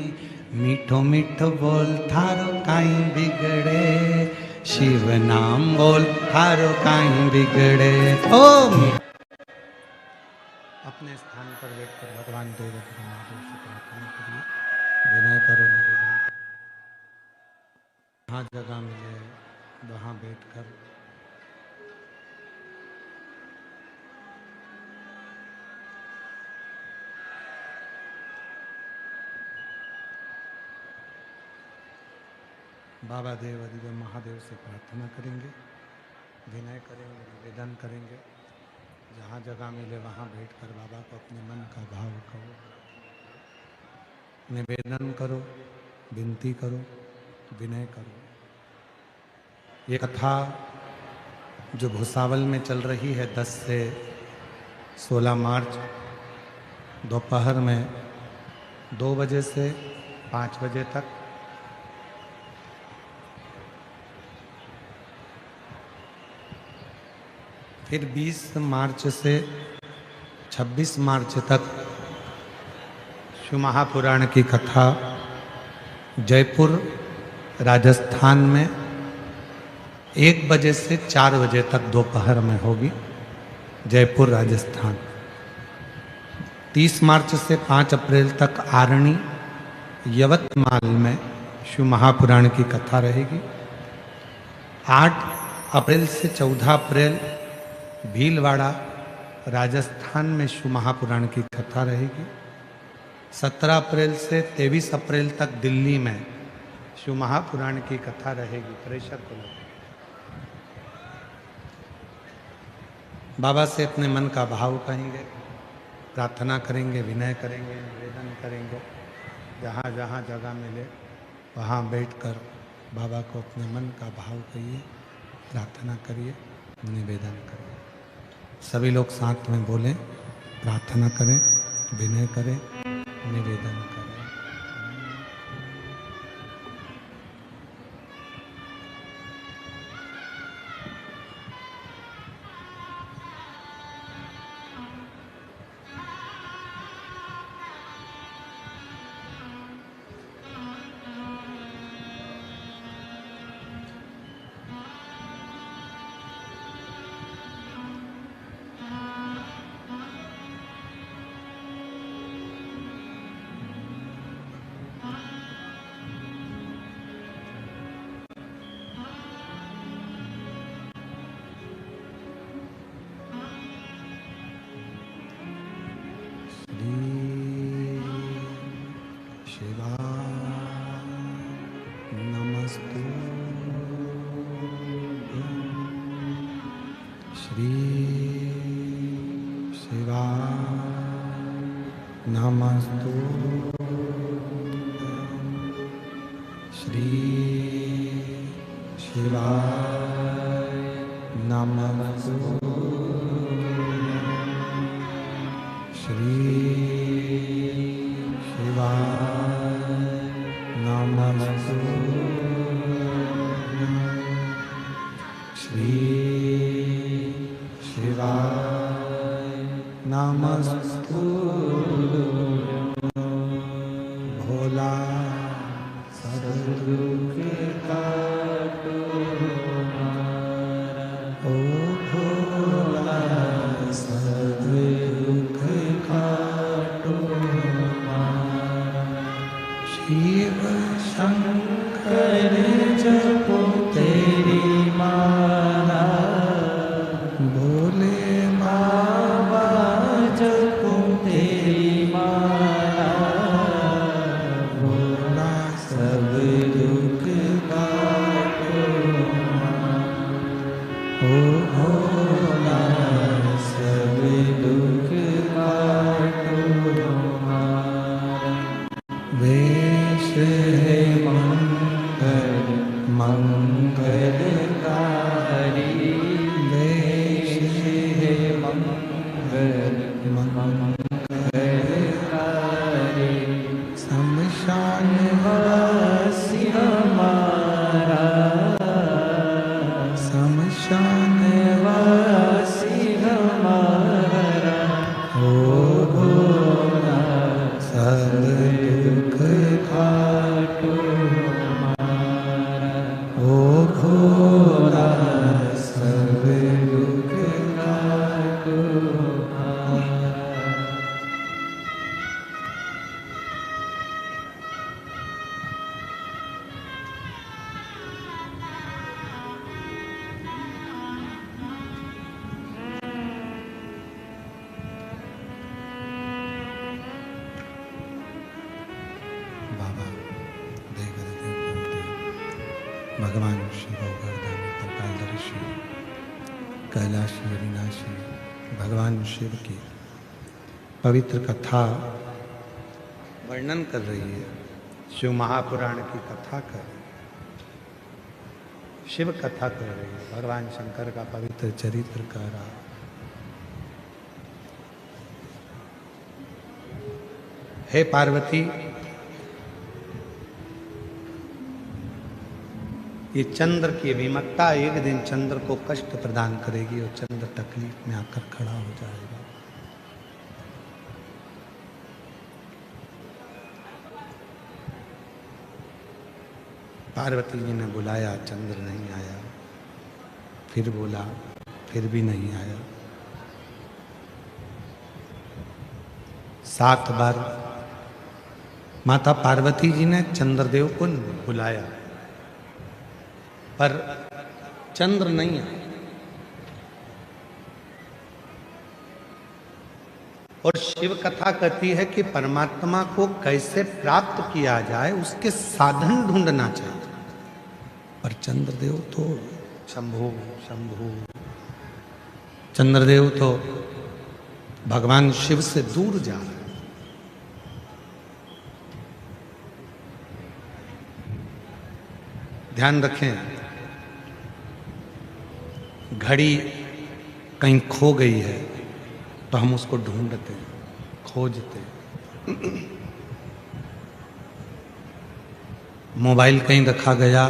मीठो मीठो बोल थारो काई बिगड़े, शिव नाम बोल थारो काई बिगड़े। ओ अपने स्थान पर बैठकर भगवान देव महादेव से प्रार्थना करिए, विनय करो, निवेदन करो। जहाँ जगह मिले वहाँ बैठकर बाबा देव अधिदेव महादेव से प्रार्थना करेंगे, विनय करेंगे, निवेदन करेंगे। जहाँ जगह मिले वहाँ बैठकर बाबा को अपने मन का भाव कहो, निवेदन करो, विनती करो, विनय करो। ये कथा जो भुसावल में चल रही है 10 से 16 मार्च दोपहर में 2 बजे से 5 बजे तक, फिर 20 मार्च से 26 मार्च तक शिव महापुराण की कथा जयपुर राजस्थान में 1 बजे से 4 बजे तक दोपहर में होगी, जयपुर राजस्थान। 30 मार्च से 5 अप्रैल तक आरणी यवतमाल में शिव महापुराण की कथा रहेगी। 8 अप्रैल से 14 अप्रैल भीलवाड़ा राजस्थान में शिव महापुराण की कथा रहेगी। 17 अप्रैल से 23 अप्रैल तक दिल्ली में शिव महापुराण की कथा रहेगी। प्रेशर को बाबा से अपने मन का भाव कहेंगे, प्रार्थना करेंगे, विनय करेंगे, निवेदन करेंगे। जहाँ जहाँ जगह मिले वहाँ बैठकर बाबा को अपने मन का भाव कहिए, प्रार्थना करिए, निवेदन करिए। सभी लोग साथ में बोलें, प्रार्थना करें, विनय करें, निवेदन करें। श्री शिवाय नमस्तुभ्यं। श्री शिवाय नमस्तुभ्यं। श्री शिवाय नमस्तुभ्यं। श्री शिवाय नमस्तुभ्यं। भोला सद्दुख काटो हमारा, ओ भोला सद्दुख काटो ओ घोरा सब दुख काटो भार। बाबा भगवान शिव गोवर्धन कपालदर्शी कैलाशी अविनाशी भगवान शिव की पवित्र कथा वर्णन कर रही है। शिव महापुराण की कथा कर रही है, शिव कथा कर रही है, भगवान शंकर का पवित्र चरित्र कह रहा है। हे पार्वती, ये चंद्र की विमत्ता एक दिन चंद्र को कष्ट प्रदान करेगी और चंद्र तकलीफ में आकर खड़ा हो जाएगा। पार्वती जी ने बुलाया, चंद्र नहीं आया। फिर बोला, फिर भी नहीं आया। 7 बार माता पार्वती जी ने चंद्रदेव को बुलाया, पर चंद्र नहीं आया। और शिव कथा कहती है कि परमात्मा को कैसे प्राप्त किया जाए उसके साधन ढूंढना चाहिए। पर चंद्रदेव तो शंभु शंभु, चंद्रदेव तो भगवान शिव से दूर जा रहे। ध्यान रखें, घड़ी कहीं खो गई है तो हम उसको ढूंढते हैं, खोजते हैं। मोबाइल कहीं रखा गया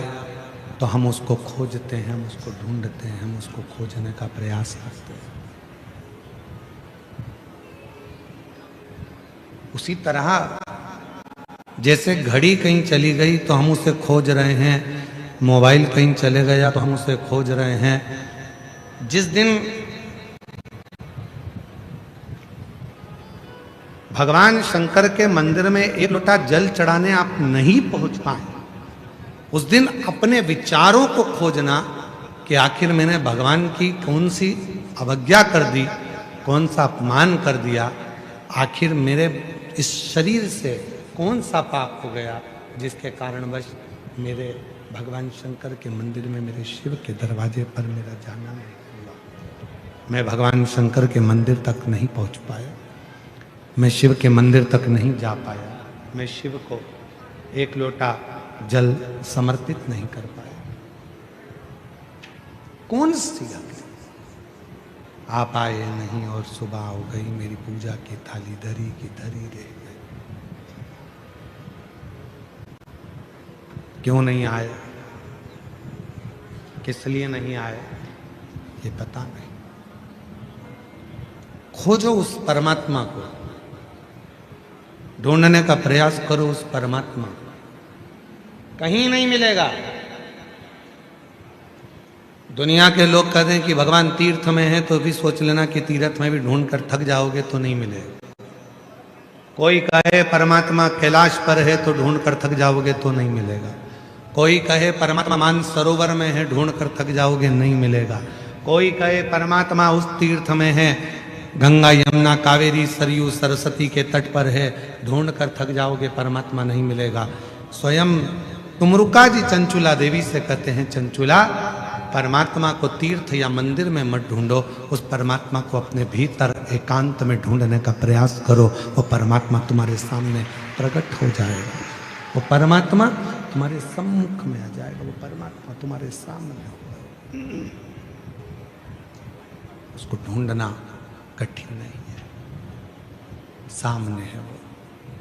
तो हम उसको खोजते हैं, हम उसको ढूंढते हैं, हम उसको खोजने का प्रयास करते हैं। उसी तरह जैसे घड़ी कहीं चली गई तो हम उसे खोज रहे हैं, मोबाइल कहीं चले गया तो हम उसे खोज रहे हैं। जिस दिन भगवान शंकर के मंदिर में एक लोटा जल चढ़ाने आप नहीं पहुंच पाए, उस दिन अपने विचारों को खोजना कि आखिर मैंने भगवान की कौन सी अवज्ञा कर दी, कौन सा अपमान कर दिया, आखिर मेरे इस शरीर से कौन सा पाप हो गया जिसके कारणवश मेरे भगवान शंकर के मंदिर में, मेरे शिव के दरवाजे पर मेरा जाना नहीं हुआ। मैं भगवान शंकर के मंदिर तक नहीं पहुंच पाया, मैं शिव के मंदिर तक नहीं जा पाया, मैं शिव को एक लोटा जल समर्पित नहीं कर पाया। कौन सी अक्ल? आप आए नहीं और सुबह हो गई, मेरी पूजा की थाली धरी की धरी रह गई। क्यों नहीं आए, किस लिए नहीं आए, ये पता नहीं। खोजो उस परमात्मा को, ढूंढने का प्रयास करो उस परमात्मा को, कहीं नहीं मिलेगा। दुनिया के लोग कहते हैं कि भगवान तीर्थ में है, तो भी सोच लेना कि तीर्थ में भी ढूंढ कर थक जाओगे तो नहीं मिलेगा। कोई कहे परमात्मा कैलाश पर है तो ढूंढ कर थक जाओगे तो नहीं मिलेगा। कोई कहे परमात्मा मान सरोवर में है, ढूंढ कर थक जाओगे नहीं मिलेगा। कोई कहे परमात्मा उस तीर्थ में है, गंगा यमुना कावेरी सरयू सरस्वती के तट पर है, ढूंढ कर थक जाओगे परमात्मा नहीं मिलेगा। स्वयं तुमरुका जी चंचुला देवी से कहते हैं, चंचुला परमात्मा को तीर्थ या मंदिर में मत ढूंढो, उस परमात्मा को अपने भीतर एकांत में ढूंढने का प्रयास करो। वो परमात्मा तुम्हारे सामने प्रकट हो जाएगा, वो परमात्मा तुम्हारे सम्मुख में आ जाएगा, वो परमात्मा तुम्हारे सामने होगा। उसको ढूंढना कठिन नहीं है, सामने है, वो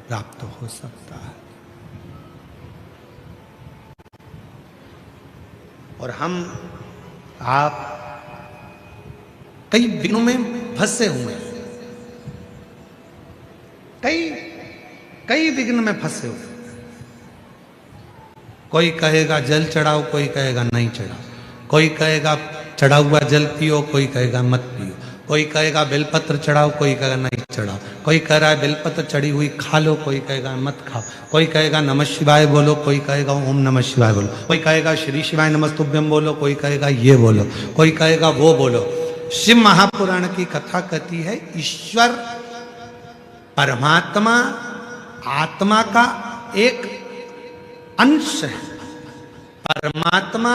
प्राप्त हो सकता है। और हम आप कई विघ्नों में फंसे हुए हैं, कई विघ्न में फंसे हुए। कोई कहेगा जल चढ़ाओ, कोई कहेगा नहीं चढ़ाओ, कोई कहेगा चढ़ा हुआ जल पियो, कोई कहेगा मत पियो, कोई कहेगा बेलपत्र चढ़ाओ, कोई कहेगा नहीं चढ़ाओ, कोई कह रहा है बेलपत्र चढ़ी हुई खा लो, कोई कहेगा मत खाओ, कोई कहेगा नमः शिवाय बोलो, कोई कहेगा ओम नमः शिवाय बोलो, कोई कहेगा श्री शिवाय नमस्तुभ्यम बोलो, कोई कहेगा ये बोलो, कोई कहेगा वो बोलो। शिव महापुराण की कथा कहती है ईश्वर परमात्मा आत्मा का एक अंश है। परमात्मा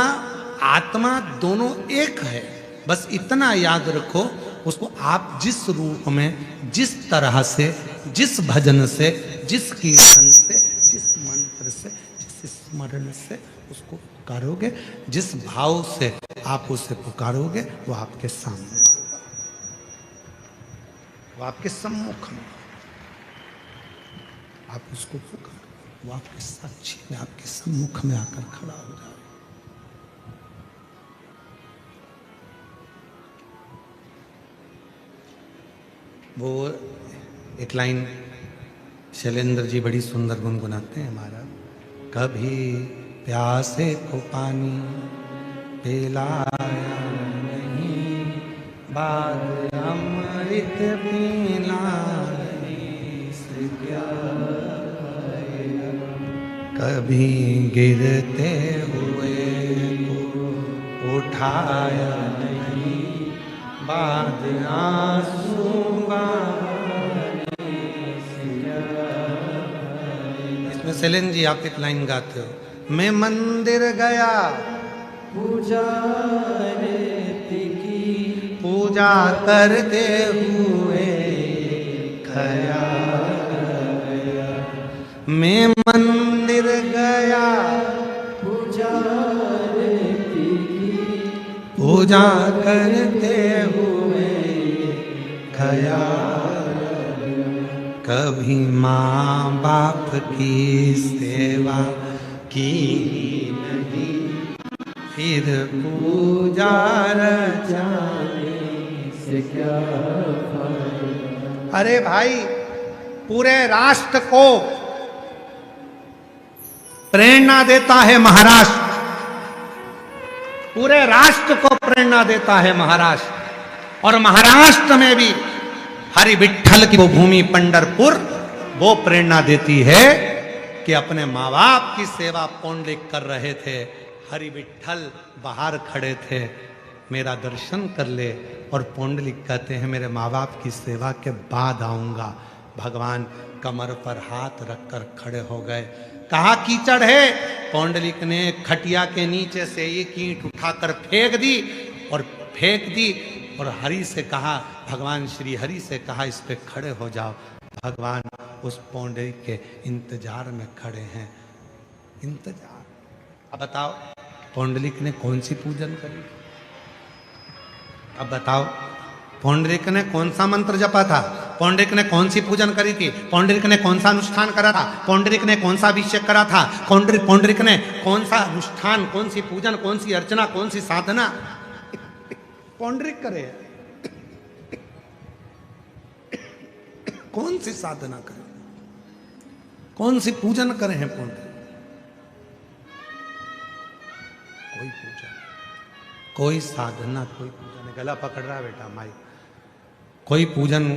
आत्मा दोनों एक है, बस इतना याद रखो। उसको आप जिस रूप में, जिस तरह से, जिस भजन से, जिस कीर्तन से, जिस मंत्र से, जिस स्मरण से उसको पुकारोगे, जिस भाव से आप उसे पुकारोगे, वो आपके सामने होगा, वो आपके सम्मुख में। आप उसको पुकारो, वो आपके साक्षी में, आपके सम्मुख में आकर खड़ा हो जाए। वो एक लाइन शैलेंद्र जी बड़ी सुंदर गुनगुनाते हैं महाराज। कभी प्यासे को पानी पिलाया नहीं, बाद अमृत पीना नहीं, क्या कभी गिरते हुए को उठाया नहीं, बाद आंसू इसमें सेलेन जी आप एक लाइन गाते हो। मैं मंदिर गया पूजा की, पूजा करते हुए खया गया। मैं मंदिर गया पूजा की, पूजा करते हुए खया। कभी माँ बाप की सेवा की नहीं, फिर पूजा रचाने से क्या फायदा। अरे भाई, पूरे राष्ट्र को प्रेरणा देता है महाराष्ट्र, पूरे राष्ट्र को प्रेरणा देता है महाराष्ट्र। और महाराष्ट्र में भी हरि विठ्ठल की वो भूमि पंढरपुर वो प्रेरणा देती है कि अपने माँ बाप की सेवा पौंडलिक कर रहे थे, हरि विठ्ठल बाहर खड़े थे, मेरा दर्शन कर ले। और पौंडलिक कहते हैं मेरे माँ बाप की सेवा के बाद आऊंगा। भगवान कमर पर हाथ रखकर खड़े हो गए। कहा कीचड़ है, पौंडलिक ने खटिया के नीचे से एक ईंट उठाकर फेंक दी और और हरि से कहा, भगवान श्री हरि से कहा इस पे खड़े हो जाओ। भगवान उस पौंडलिक के इंतजार में खड़े हैं, इंतजार। अब बताओ पौंडलिक ने कौन सी पूजन करी? अब बताओ पौंडलिक ने कौन सा मंत्र जपा था? पौंडलिक ने कौन सी पूजन करी थी? पौंडलिक ने कौन सा अनुष्ठान करा था? पौंडलिक ने कौन सा अभिषेक करा था? पौंडलिक ने कौन सा अनुष्ठान, कौन सी पूजन, कौन सी अर्चना, कौन सी साधना पौंडलिक करे? कौन सी साधना करे, कौन सी पूजन करे हैं पौंडलिक? कोई पूजन, कोई साधना, कोई पूजन। गला पकड़ रहा है बेटा माई। कोई पूजन,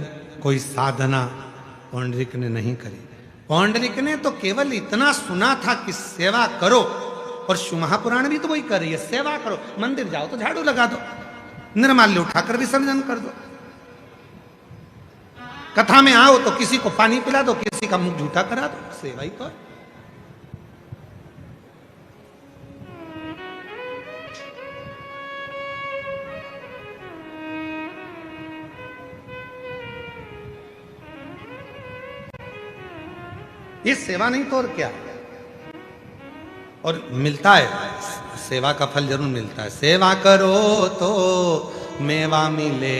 कोई साधना पौंडलिक ने नहीं करी। पौंडलिक ने तो केवल इतना सुना था कि सेवा करो, और शिव महापुराण भी तो वही कर रही है, सेवा करो। मंदिर जाओ तो झाड़ू लगा दो, निर्माल्य उठाकर विसर्जन कर दो, कथा में आओ तो किसी को पानी पिला दो, किसी का मुंह झूठा करा दो, सेवा ही करो। ये सेवा नहीं तो और क्या? और मिलता है, सेवा का फल जरूर मिलता है। सेवा करो तो मेवा मिले,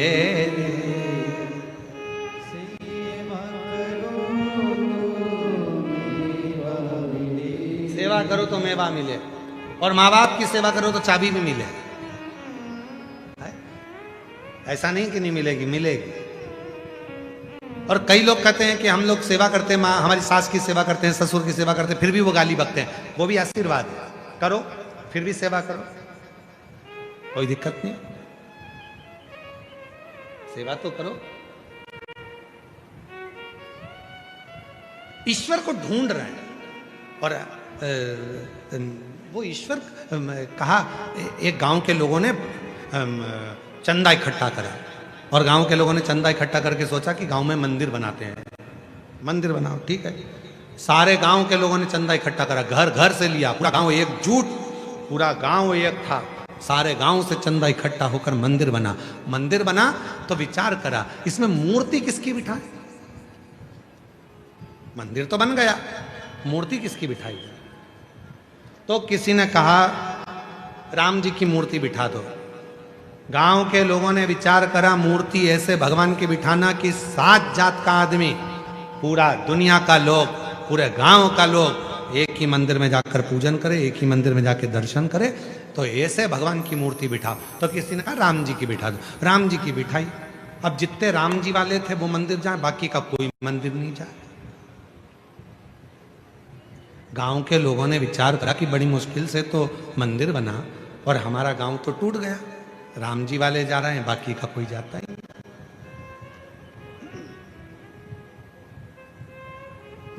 सेवा करो तो मेवा मिले, और माँ बाप की सेवा करो तो चाबी भी मिले। ऐसा नहीं कि नहीं मिलेगी, मिलेगी। और कई लोग कहते हैं कि हम लोग सेवा करते हैं, माँ हमारी सास की सेवा करते हैं, ससुर की सेवा करते हैं, फिर भी वो गाली बकते हैं। वो भी आशीर्वाद है। करो, फिर भी सेवा करो, कोई दिक्कत नहीं, सेवा तो करो। ईश्वर को ढूंढ रहे हैं और वो ईश्वर कहा। एक गांव के लोगों ने चंदा इकट्ठा करा और गांव के लोगों ने चंदा इकट्ठा करके सोचा कि गांव में मंदिर बनाते हैं, मंदिर बनाओ, ठीक है। सारे गांव के लोगों ने चंदा इकट्ठा करा, घर घर से लिया, पूरा गांव एकजुट, पूरा गांव एक था, सारे गांव से चंदा इकट्ठा होकर मंदिर बना। मंदिर बना तो विचार करा इसमें मूर्ति किसकी बिठाए। मंदिर तो बन गया, मूर्ति किसकी बिठाई। तो किसी ने कहा राम जी की मूर्ति बिठा दो। गांव के लोगों ने विचार करा मूर्ति ऐसे भगवान की बिठाना कि 7 जात का आदमी, पूरा दुनिया का लोग, पूरे गांव का लोग एक ही मंदिर में जाकर पूजन करे, एक ही मंदिर में जाकर दर्शन करे, तो ऐसे भगवान की मूर्ति बिठाओ। तो किसी ने कहा राम जी की बिठा दो। राम जी की बिठाई। अब जितने राम जी वाले थे वो मंदिर जाए, बाकी का कोई मंदिर नहीं जाए। गांव के लोगों ने विचार करा कि बड़ी मुश्किल से तो मंदिर बना और हमारा गांव तो टूट गया, राम जी वाले जा रहे हैं, बाकी का कोई जाता ही नहीं।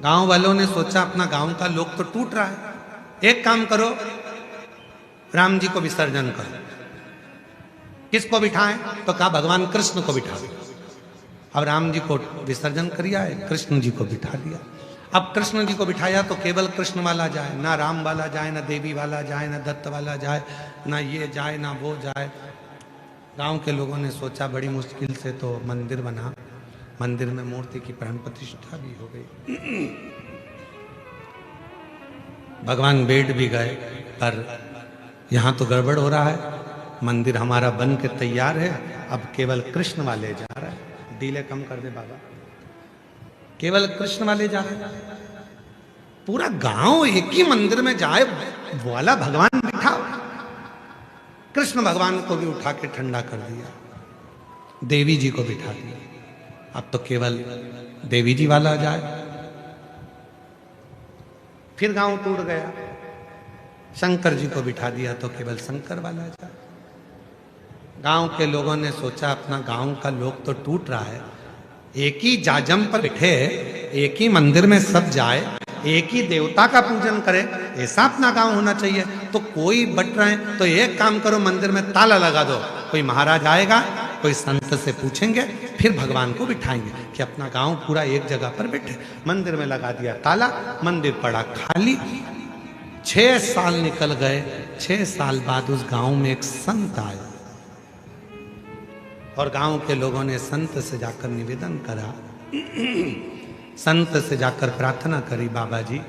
गांव वालों ने सोचा अपना गांव का लोग तो टूट रहा है, एक काम करो राम जी को विसर्जन करो। किसको बिठाएं? तो कहा भगवान कृष्ण को बिठा दो। अब राम जी को विसर्जन किया है, कृष्ण जी को बिठा दिया। अब कृष्ण जी को बिठाया तो केवल कृष्ण वाला जाए, ना राम वाला जाए, ना देवी वाला जाए, ना दत्त वाला जाए, ना ये जाए ना वो जाए। गांव के लोगों ने सोचा बड़ी मुश्किल से तो मंदिर बना, मंदिर में मूर्ति की प्राण प्रतिष्ठा भी हो गई, भगवान बैठ भी गए, पर यहाँ तो गड़बड़ हो रहा है। मंदिर हमारा बन के तैयार है, अब केवल कृष्ण वाले जा रहे हैं। डीले कम कर दे बाबा, केवल कृष्ण वाले जा रहे हैं। पूरा गांव एक ही मंदिर में जाए वाला भगवान बिठा। कृष्ण भगवान को भी उठा के ठंडा कर दिया, देवी जी को बिठा दिया। अब तो केवल देवी जी वाला जाए। फिर गांव टूट गया, शंकर जी को बिठा दिया तो केवल शंकर वाला जाए। गांव के लोगों ने सोचा अपना गांव का लोग तो टूट रहा है, एक ही जाजम पर बैठे, एक ही मंदिर में सब जाए, एक ही देवता का पूजन करे, ऐसा अपना गांव होना चाहिए। तो कोई बट रहे हैं तो एक काम करो, मंदिर में ताला लगा दो। कोई महाराज आएगा, कोई संत से पूछेंगे, फिर भगवान को बिठाएंगे कि अपना गांव पूरा एक जगह पर बैठे। मंदिर में लगा दिया ताला, मंदिर पड़ा खाली। 6 साल निकल गए। 6 साल बाद उस गांव में एक संत आया और गांव के लोगों ने संत से जाकर निवेदन करा, संत से जाकर प्रार्थना करी, बाबा जी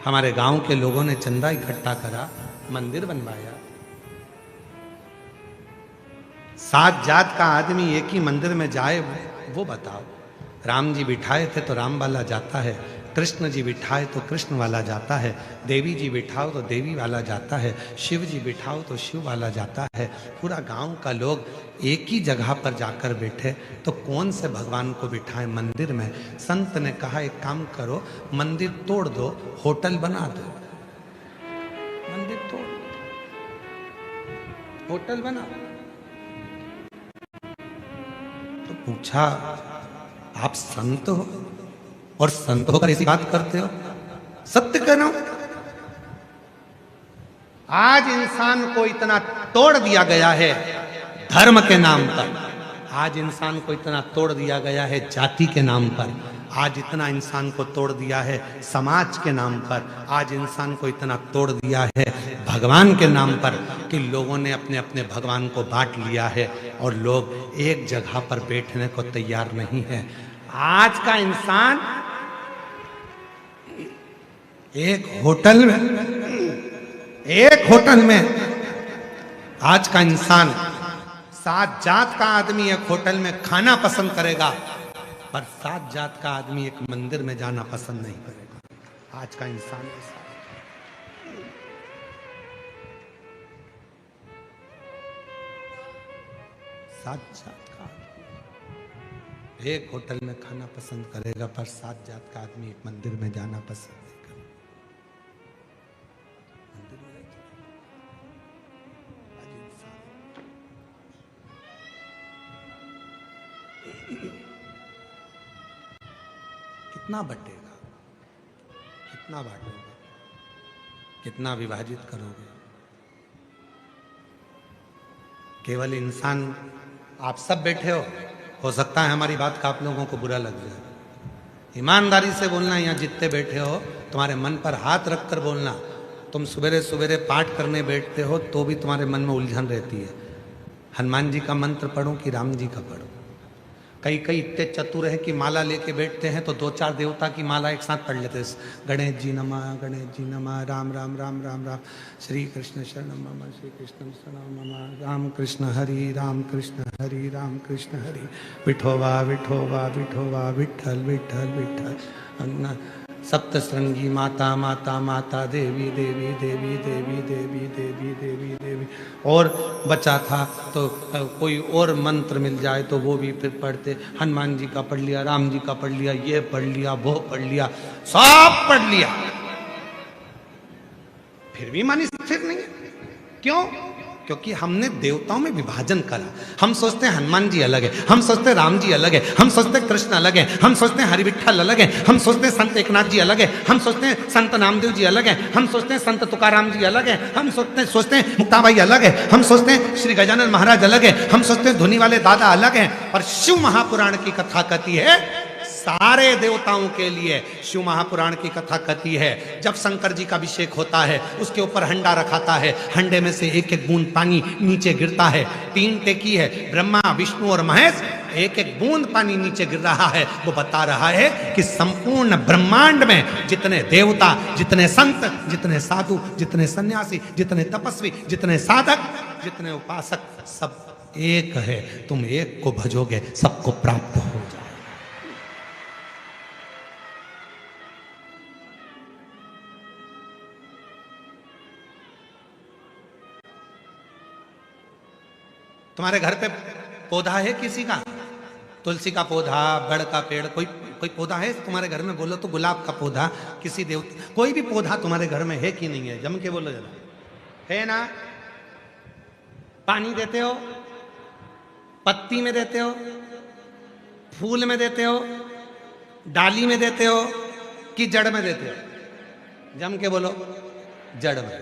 हमारे गांव के लोगों ने चंदा इकट्ठा करा, मंदिर बनवाया, 7 जात का आदमी एक ही मंदिर में जाए वो बताओ। राम जी बिठाए थे तो राम वाला जाता है, कृष्ण जी बिठाए तो कृष्ण वाला जाता है, देवी जी बिठाओ तो देवी वाला जाता है, शिव जी बिठाओ तो शिव वाला जाता है। पूरा गांव का लोग एक ही जगह पर जाकर बैठे तो कौन से भगवान को बिठाए मंदिर में। संत ने कहा एक काम करो, मंदिर तोड़ दो, होटल बना दो। मंदिर तोड़, होटल बना। तो पूछा आप संत हो और संत होकर ऐसी बात करते हो? सत्य कहना, आज इंसान को इतना तोड़ दिया गया है धर्म के नाम पर, आज इंसान को इतना तोड़ दिया गया है जाति के नाम पर, आज इतना इंसान को तोड़ दिया है समाज के नाम पर, आज इंसान को इतना तोड़ दिया है भगवान के नाम पर कि लोगों ने अपने अपने भगवान को बांट लिया है और लोग एक जगह पर बैठने को तैयार नहीं है। आज का इंसान एक होटल में आज का इंसान 7 जात का आदमी एक होटल में खाना पसंद करेगा, पर 7 जात का आदमी एक मंदिर में जाना पसंद नहीं करेगा। आज का इंसान ऐसा है। 7 जात का आदमी एक होटल में खाना पसंद करेगा, पर 7 जात का आदमी एक मंदिर में जाना पसंद नहीं करेगा। मंदिर में कितना बटेगा, कितना बांटोगे, कितना विभाजित करोगे? केवल इंसान आप सब बैठे हो सकता है हमारी बात का आप लोगों को बुरा लग जाए। ईमानदारी से बोलना, यहाँ जितने बैठे हो तुम्हारे मन पर हाथ रखकर बोलना। तुम सवेरे सवेरे पाठ करने बैठते हो तो भी तुम्हारे मन में उलझन रहती है, हनुमान जी का मंत्र पढ़ो कि राम जी का पढ़ो। कई कई इतने चतुर है कि माला लेके बैठते हैं तो 2-4 देवता की माला एक साथ पढ़ लेते हैं। गणेश जी नमः, गणेश जी नमः, राम राम राम राम राम, श्री कृष्ण शरणम मम, श्री कृष्ण शरणम मम, राम कृष्ण हरि, राम कृष्ण हरि, राम कृष्ण हरि, विठोबा विठोबा विठोबा, विठल विठल विठल, सप्तश्रृंगी माता माता माता, देवी देवी देवी देवी देवी देवी देवी देवी। और बचा था तो कोई और मंत्र मिल जाए तो वो भी फिर पढ़ते। हनुमान जी का पढ़ लिया, राम जी का पढ़ लिया, ये पढ़ लिया, वो पढ़ लिया, सब पढ़ लिया, फिर भी मन स्थिर नहीं है। क्यों? क्योंकि हमने देवताओं में विभाजन करा। हम सोचते हैं हनुमान जी अलग है, हम सोचते हैं राम जी अलग है, हम सोचते हैं कृष्ण अलग है, हम सोचते हैं हरि विठ्ठल अलग है, हम सोचते हैं संत एकनाथ जी अलग है, हम सोचते हैं संत नामदेव जी अलग है, हम सोचते हैं संत तुकाराम जी अलग है, हम सोचते हैं मुक्ताबाई अलग है, हम सोचते हैं श्री गजानन महाराज अलग है, हम सोचते हैं धुनी वाले दादा अलग है। और शिव महापुराण की कथा कहती है सारे देवताओं के लिए। शिव महापुराण की कथा कहती है जब शंकर जी का अभिषेक होता है उसके ऊपर हंडा रखाता है, हंडे में से एक एक बूंद पानी नीचे गिरता है। 3 टेकी है, ब्रह्मा विष्णु और महेश, एक एक बूंद पानी नीचे गिर रहा है। वो बता रहा है कि संपूर्ण ब्रह्मांड में जितने देवता, जितने संत, जितने साधु, जितने सन्यासी, जितने तपस्वी, जितने साधक, जितने उपासक, सब एक है। तुम एक को भजोगे सबको प्राप्त हो जाए। तुम्हारे घर पे पौधा है किसी का? तुलसी का पौधा, बड़ का पेड़, कोई पौधा है तुम्हारे घर में? बोलो तो गुलाब का पौधा, किसी देवता, कोई भी पौधा तुम्हारे घर में है कि नहीं है? जम के बोलो जरा, है ना? पानी देते हो? पत्ती में देते हो? फूल में देते हो? डाली में देते हो कि जड़ में देते हो? जम के बोलो, जड़ में।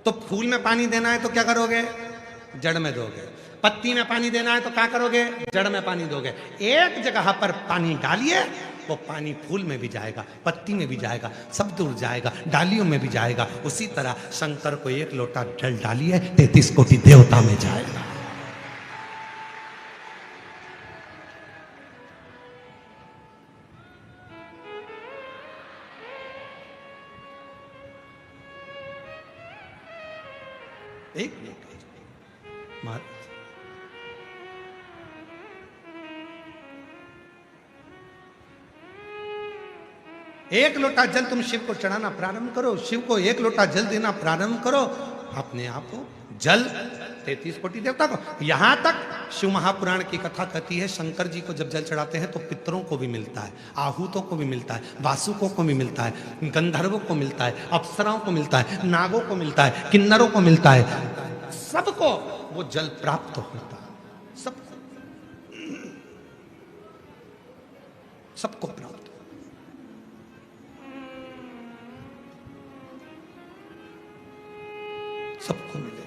तो फूल में पानी देना है तो क्या करोगे? जड़ में दोगे। पत्ती में पानी देना है तो क्या करोगे? जड़ में पानी दोगे। एक जगह पर पानी डालिए, वो पानी फूल में भी जाएगा, पत्ती में भी जाएगा, सब दूर जाएगा, डालियों में भी जाएगा। उसी तरह शंकर को 1 लोटा जल डालिए, 33 कोटि देवता में जाएगा। एक महाराज एक लोटा जल तुम शिव को चढ़ाना प्रारंभ करो, शिव को 1 लोटा जल देना प्रारंभ करो, अपने आप को जल 33 कोटि देवता को। यहां तक शिव महापुराण की कथा कहती है शंकर जी को जब जल चढ़ाते हैं तो पितरों को भी मिलता है, आहूतों को भी मिलता है, वासुकों को भी मिलता है, गंधर्वों को मिलता है, अप्सराओं को मिलता है, नागों को मिलता है, किन्नरों को मिलता है, सबको वो जल प्राप्त होता है। सबको प्राप्त, सबको मिलेगा।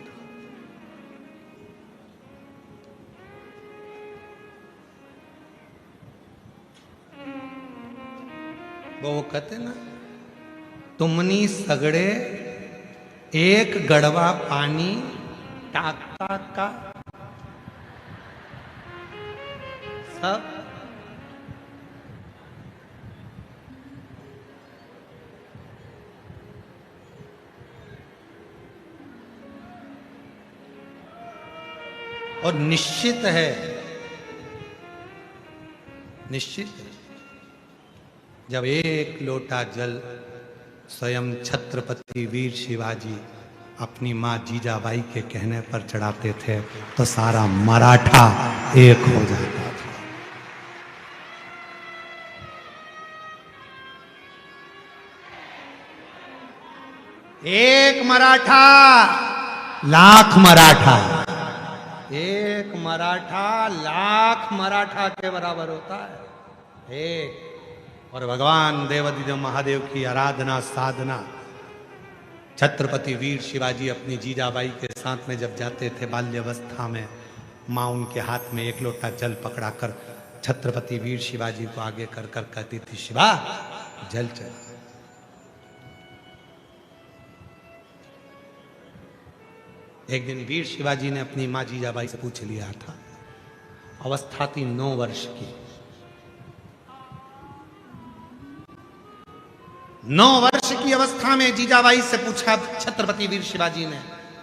वो कहते ना, तुमनी सगड़े एक गड़वा पानी टाका का सब और निश्चित है, निश्चित है, जब 1 लोटा जल स्वयं छत्रपति वीर शिवाजी अपनी माँ जीजाबाई के कहने पर चढ़ाते थे तो सारा मराठा एक हो जाता था। एक मराठा लाख मराठा, एक मराठा लाख मराठा के बराबर होता है। एक और भगवान देवादिदेव महादेव की आराधना साधना। छत्रपति वीर शिवाजी अपनी जीजाबाई के साथ में जब जाते थे बाल्यावस्था में, माँ उनके हाथ में एक लोटा जल पकड़ाकर छत्रपति वीर शिवाजी को आगे कर कर कहती थी, शिवा जल चल। एक दिन वीर शिवाजी ने अपनी माँ जीजाबाई से पूछ लिया था, अवस्था थी 9 वर्ष की। 9 वर्ष की अवस्था में जीजाबाई से पूछा छत्रपति वीर शिवाजी ने,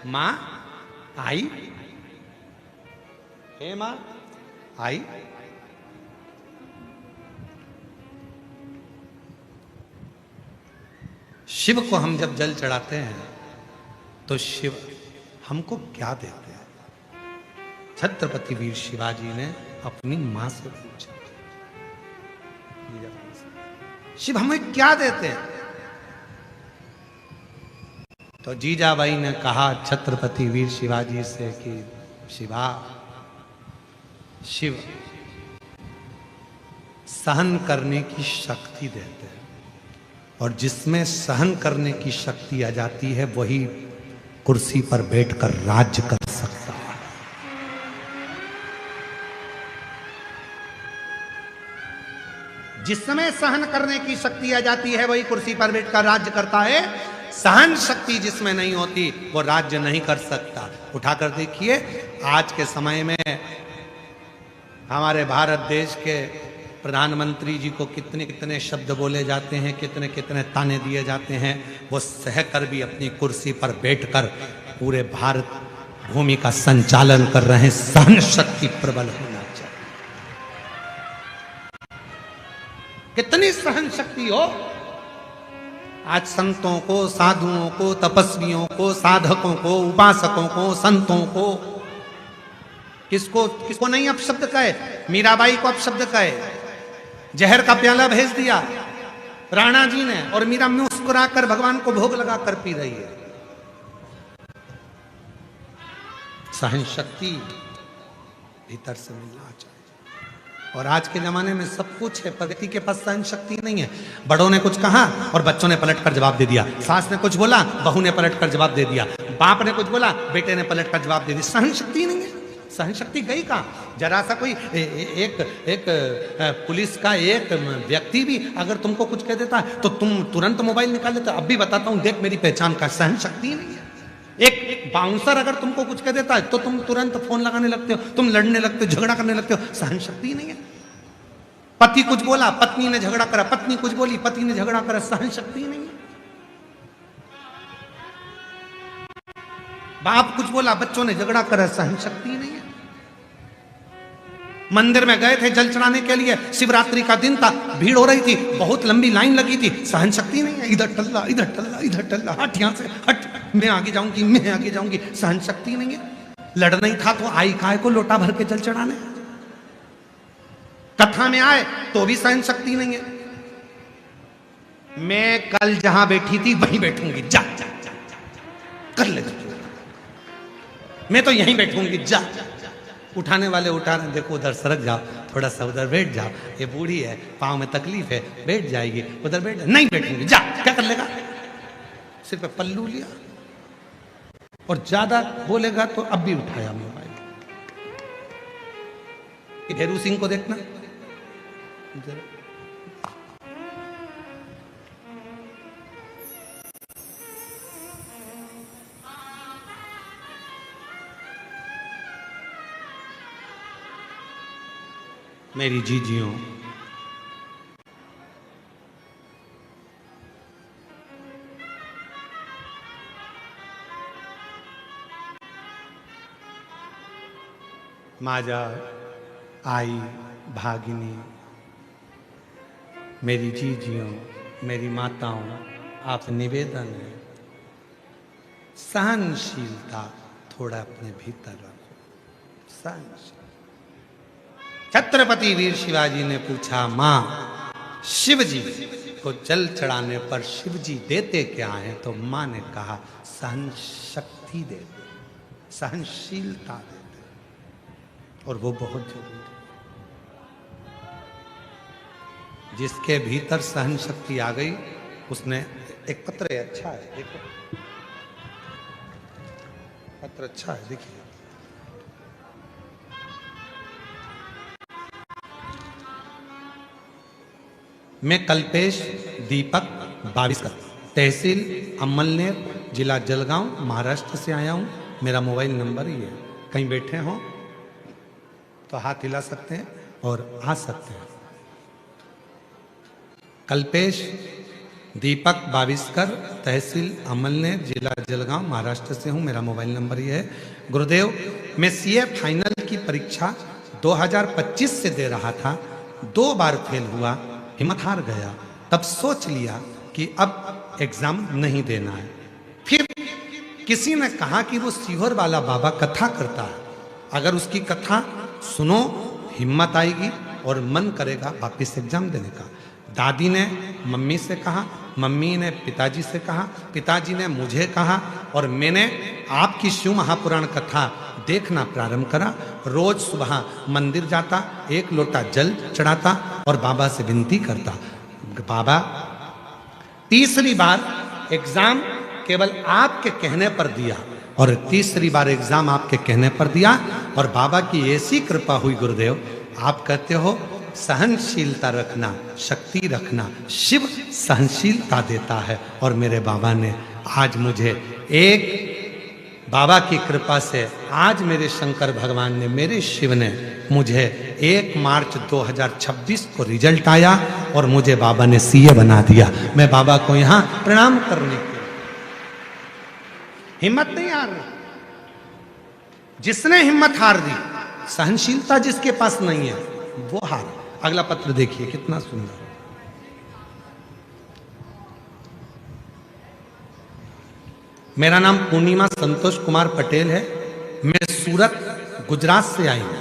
मां आई? हे मां आई? शिव को हम जब जल चढ़ाते हैं तो शिव हमको क्या देते हैं? छत्रपति वीर शिवाजी ने अपनी मां से पूछा, शिव हमें क्या देते हैं? तो जीजाबाई ने कहा छत्रपति वीर शिवाजी से कि शिवा, शिव सहन करने की शक्ति देते हैं, और जिसमें सहन करने की शक्ति आ जाती है वही कुर्सी पर बैठकर राज्य कर सकता है। जिस समय सहन करने की शक्ति आ जाती है वही कुर्सी पर बैठकर राज्य करता है। सहन शक्ति जिसमें नहीं होती वो राज्य नहीं कर सकता। उठाकर देखिए, आज के समय में हमारे भारत देश के प्रधानमंत्री जी को कितने कितने शब्द बोले जाते हैं, कितने कितने ताने दिए जाते हैं। वो सहकर भी अपनी कुर्सी पर बैठकर पूरे भारत भूमि का संचालन कर रहे हैं। सहन शक्ति प्रबल होना चाहिए। कितनी सहन शक्ति हो। आज संतों को, साधुओं को, तपस्वियों को, साधकों को, उपासकों को, संतों को, किसको नहीं अपशब्द कहे? मीराबाई को अपशब्द कहे, जहर का प्याला भेज दिया राणा जी ने, और मीरा मुस्कुराकर भगवान को भोग लगाकर पी रही है। सहन शक्ति भीतर से मिलना चाहिए। और आज के जमाने में सब कुछ है, पर व्यक्ति के पास सहन शक्ति नहीं है। बड़ों ने कुछ कहा और बच्चों ने पलटकर जवाब दे दिया। सास ने कुछ बोला, बहू ने पलटकर जवाब दे दिया। बाप ने कुछ बोला, बेटे ने पलटकर जवाब दे दिया। सहन शक्ति नहीं है। सहन शक्ति गई कहाँ? जरा सा कोई एक पुलिस का एक व्यक्ति भी अगर तुमको कुछ कह देता है तो तुम तुरंत मोबाइल निकाल लेते हो। अब भी बताता हूं, देख मेरी पहचान का। सहन शक्ति नहीं है। एक बाउंसर अगर तुमको कुछ कह देता है तो तुम तुरंत फोन लगाने लगते हो, तुम लड़ने लगते हो, झगड़ा करने लगते हो। सहन शक्ति नहीं है। पति कुछ बोला, पत्नी ने झगड़ा करा, पत्नी कुछ बोली, पति ने झगड़ा करा। सहन शक्ति नहीं है। बाप कुछ बोला, बच्चों ने झगड़ा करा। सहन शक्ति नहीं है। मंदिर में गए थे जल चढ़ाने के लिए, शिवरात्रि का दिन था, भीड़ हो रही थी, बहुत लंबी लाइन लगी थी। सहन शक्ति नहीं है। इधर टल्ला, इधर टल्ला, इधर टल्ला, हट यहां से, हट, मैं आगे जाऊंगी, मैं आगे जाऊंगी। सहन शक्ति नहीं है। लड़ना ही था तो आई काय को लोटा भर के जल चढ़ाने। कथा में आए तो भी सहन शक्ति नहीं है। मैं कल जहां बैठी थी वहीं बैठूंगी, जा, जा, जा, जा। कर ले, मैं तो यहीं बैठूंगी, जा। उठाने वाले उठा रहे, देखो उधर सरक जाओ, थोड़ा सा उधर बैठ जाओ, ये बूढ़ी है, पाँव में तकलीफ है, बैठ जाएगी, उधर बैठ। नहीं बैठूंगी, जा। क्या कर लेगा? सिर पे पल्लू लिया, और ज्यादा बोलेगा तो अब भी उठाया मोबाइल। हेरू सिंह को देखना, मेरी जीजियों, माजा, आई, भागिनी, मेरी जीजियों, मेरी माताओं, आप निवेदन है, सहनशीलता थोड़ा अपने भीतर रखो। सहनशीलता। छत्रपति वीर शिवाजी ने पूछा, मां, शिव जी को जल चढ़ाने पर शिव जी देते क्या हैं? तो मां ने कहा, सहन शक्ति देते, सहनशीलता देते, और वो बहुत जरूरी। जिसके भीतर सहन शक्ति आ गई उसने, एक पत्र है, अच्छा है, देखो पत्र अच्छा है, देखिए। मैं कल्पेश दीपक 22 का, तहसील अमलनेर, जिला जलगांव, महाराष्ट्र से आया हूं। मेरा मोबाइल नंबर ही है। कहीं बैठे हो तो हाथ हिला सकते हैं और आ सकते हैं। कल्पेश दीपक 22, तहसील अमलनेर, जिला जलगांव, महाराष्ट्र से हूं। मेरा मोबाइल नंबर ये है। गुरुदेव, मैं सीए फाइनल की परीक्षा 2025 से दे रहा था, 2 बार फेल हुआ, हिम्मत हार गया। तब सोच लिया कि अब एग्जाम नहीं देना है। फिर किसी ने कहा कि वो सीहोर वाला बाबा कथा करता है, अगर उसकी कथा सुनो हिम्मत आएगी और मन करेगा वापिस एग्जाम देने का। दादी ने मम्मी से कहा, मम्मी ने पिताजी से कहा, पिताजी ने मुझे कहा और मैंने आपकी शिव महापुराण कथा देखना प्रारंभ करा। रोज सुबह मंदिर जाता, 1 लोटा जल चढ़ाता और बाबा से विनती करता, बाबा तीसरी बार एग्जाम केवल आपके कहने पर दिया और तीसरी बार एग्जाम आपके कहने पर दिया और बाबा की ऐसी कृपा हुई गुरुदेव, आप कहते हो सहनशीलता रखना, शक्ति रखना, शिव सहनशीलता देता है। और मेरे बाबा ने आज मुझे बाबा की कृपा से आज मेरे शंकर भगवान ने, मेरे शिव ने मुझे 1 मार्च 2026 को रिजल्ट आया और मुझे बाबा ने सीए बना दिया। मैं बाबा को यहां प्रणाम करने के, हिम्मत नहीं हारना। जिसने हिम्मत हार दी, सहनशीलता जिसके पास नहीं है वो हार। अगला पत्र देखिए कितना सुंदर। मेरा नाम पूर्णिमा संतोष कुमार पटेल है। मैं सूरत गुजरात से आई हूं।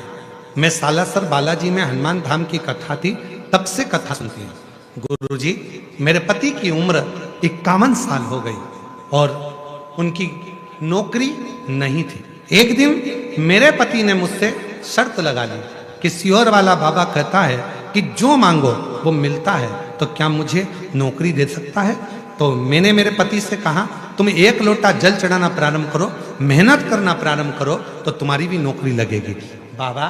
मैं सालासर बालाजी में हनुमान धाम की कथा थी, तब से कथा सुनती हूं। गुरुजी, मेरे पति की उम्र 51 साल हो गई और उनकी नौकरी नहीं थी। एक दिन मेरे पति ने मुझसे शर्त लगा ली कि सीहोर वाला बाबा कहता है कि जो मांगो वो मिलता है, तो क्या मुझे नौकरी दे सकता है? तो मैंने मेरे पति से कहा, तुम 1 लोटा जल चढ़ाना प्रारंभ करो, मेहनत करना प्रारंभ करो तो तुम्हारी भी नौकरी लगेगी। बाबा,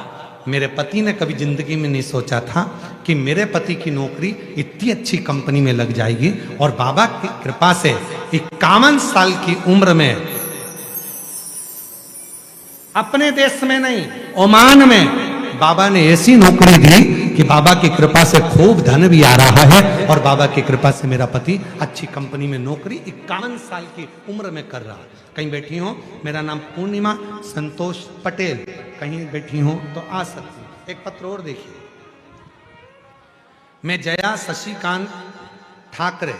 मेरे पति ने कभी जिंदगी में नहीं सोचा था कि मेरे पति की नौकरी इतनी अच्छी कंपनी में लग जाएगी। और बाबा की कृपा से 51 साल की उम्र में, अपने देश में नहीं ओमान में, बाबा ने ऐसी नौकरी दी कि बाबा की कृपा से खूब धन भी आ रहा है और बाबा की कृपा से मेरा पति अच्छी कंपनी में नौकरी 51 साल की उम्र में कर रहा है। कहीं बैठी हो, मेरा नाम पूर्णिमा संतोष पटेल, कहीं बैठी हो तो आ सकती। एक पत्र और देखिए। मैं जया शशिकांत ठाकरे,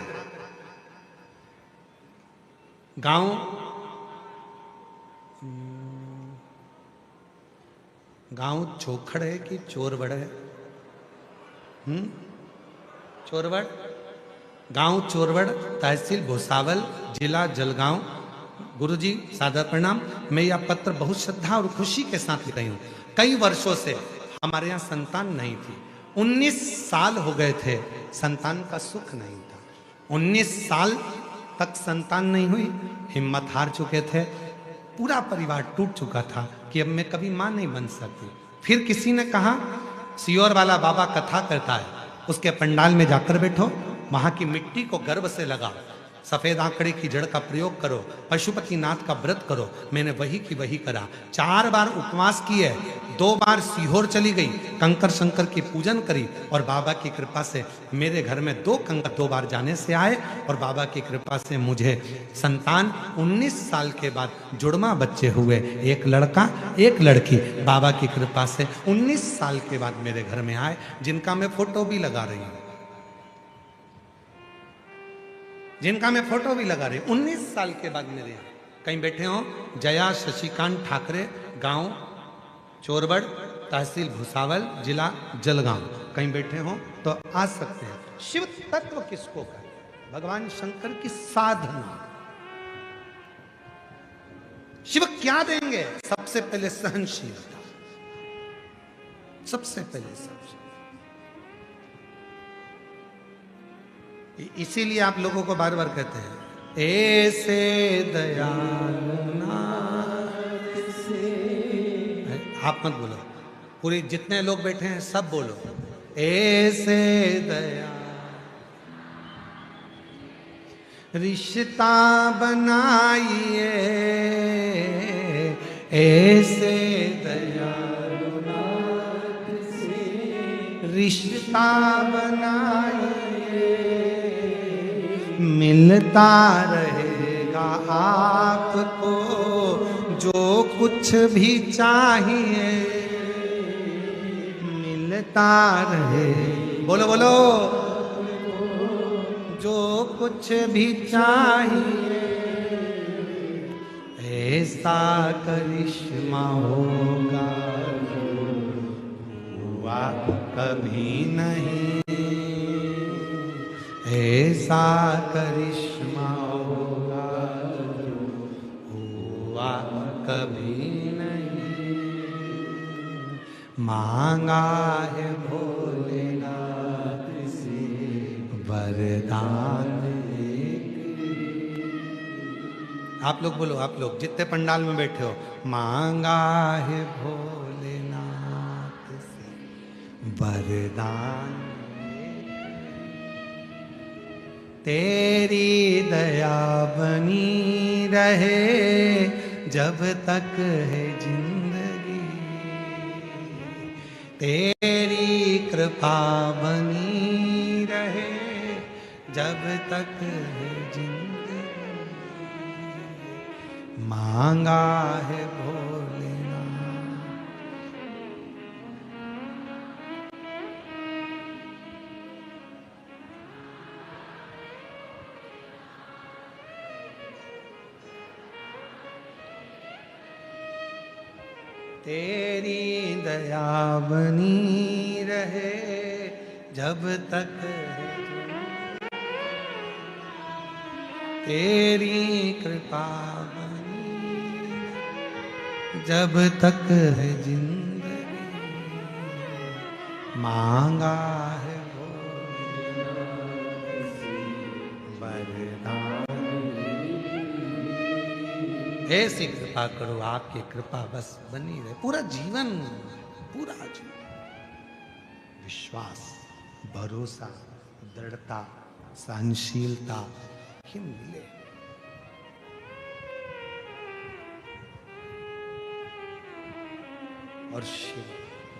गांव चोखड़ है कि चोरबड़ है? चोरबड़, गांव चोरबड़, तहसील भुसावल, जिला जलगांव। गुरुजी सादर प्रणाम। मैं यह पत्र बहुत श्रद्धा और खुशी के साथ लिख रही हूँ। कई वर्षों से हमारे यहाँ संतान नहीं थी। 19 साल हो गए थे, संतान का सुख नहीं था। 19 साल तक संतान नहीं हुई, हिम्मत हार चुके थे, पूरा परिवार टूट चुका था कि अब मैं कभी मां नहीं बन सकती। फिर किसी ने कहा, सीहोर वाला बाबा कथा करता है, उसके पंडाल में जाकर बैठो, वहां की मिट्टी को गर्व से लगाओ, सफेद आंकड़े की जड़ का प्रयोग करो, पशुपतिनाथ का व्रत करो। मैंने वही की वही करा। 4 बार उपवास किए, 2 बार सीहोर चली गई, कंकर शंकर की पूजन करी और बाबा की कृपा से मेरे घर में 2 कंकर 2 बार जाने से आए और बाबा की कृपा से मुझे संतान 19 साल के बाद जुड़वा बच्चे हुए, 1 लड़का 1 लड़की। बाबा की कृपा से 19 साल के बाद मेरे घर में आए, जिनका मैं फोटो भी लगा रही हूँ, 19 साल के बाद मेरे यहाँ। कहीं बैठे हो, जया शशिकांत ठाकरे, गांव चोरबड़, तहसील भुसावल, जिला जलगांव। कहीं बैठे हो तो आ सकते हैं। शिव तत्व किसको कहते? भगवान शंकर की साधना। शिव क्या देंगे? सबसे पहले सहनशीलता, सबसे पहले इसीलिए आप लोगों को बार बार कहते हैं ऐसे दयालु नाथ से। आप मत बोलो, पूरे जितने लोग बैठे हैं सब बोलो ऐसे दया रिश्ता बनाइए, ऐसे दयालु नाथ से रिश्ता बनाइए, मिलता रहेगा आपको जो कुछ भी चाहिए, मिलता रहे, बोलो बोलो, जो कुछ भी चाहिए, ऐसा करिश्मा होगा हुआ कभी नहीं, ऐसा करिश्मा होगा हुआ कभी नहीं, मांगा है भोलेनाथ से वरदान। आप लोग बोलो, आप लोग जितने पंडाल में बैठे हो, मांगा है भोलेनाथ से वरदान, तेरी दया बनी रहे जब तक है जिंदगी, तेरी कृपा बनी रहे जब तक है जिंदगी, मांगा है भोलेनाथ। तेरी दया बनी रहे जब तक है, तेरी कृपा बनी जब तक है जिंदगी, मांगा है वरदान, ऐसी कृपा करो, आपकी कृपा बस बनी रहे पूरा जीवन, पूरा जीवन, विश्वास, भरोसा, दृढ़ता, सहनशीलता ही मिले। और शिव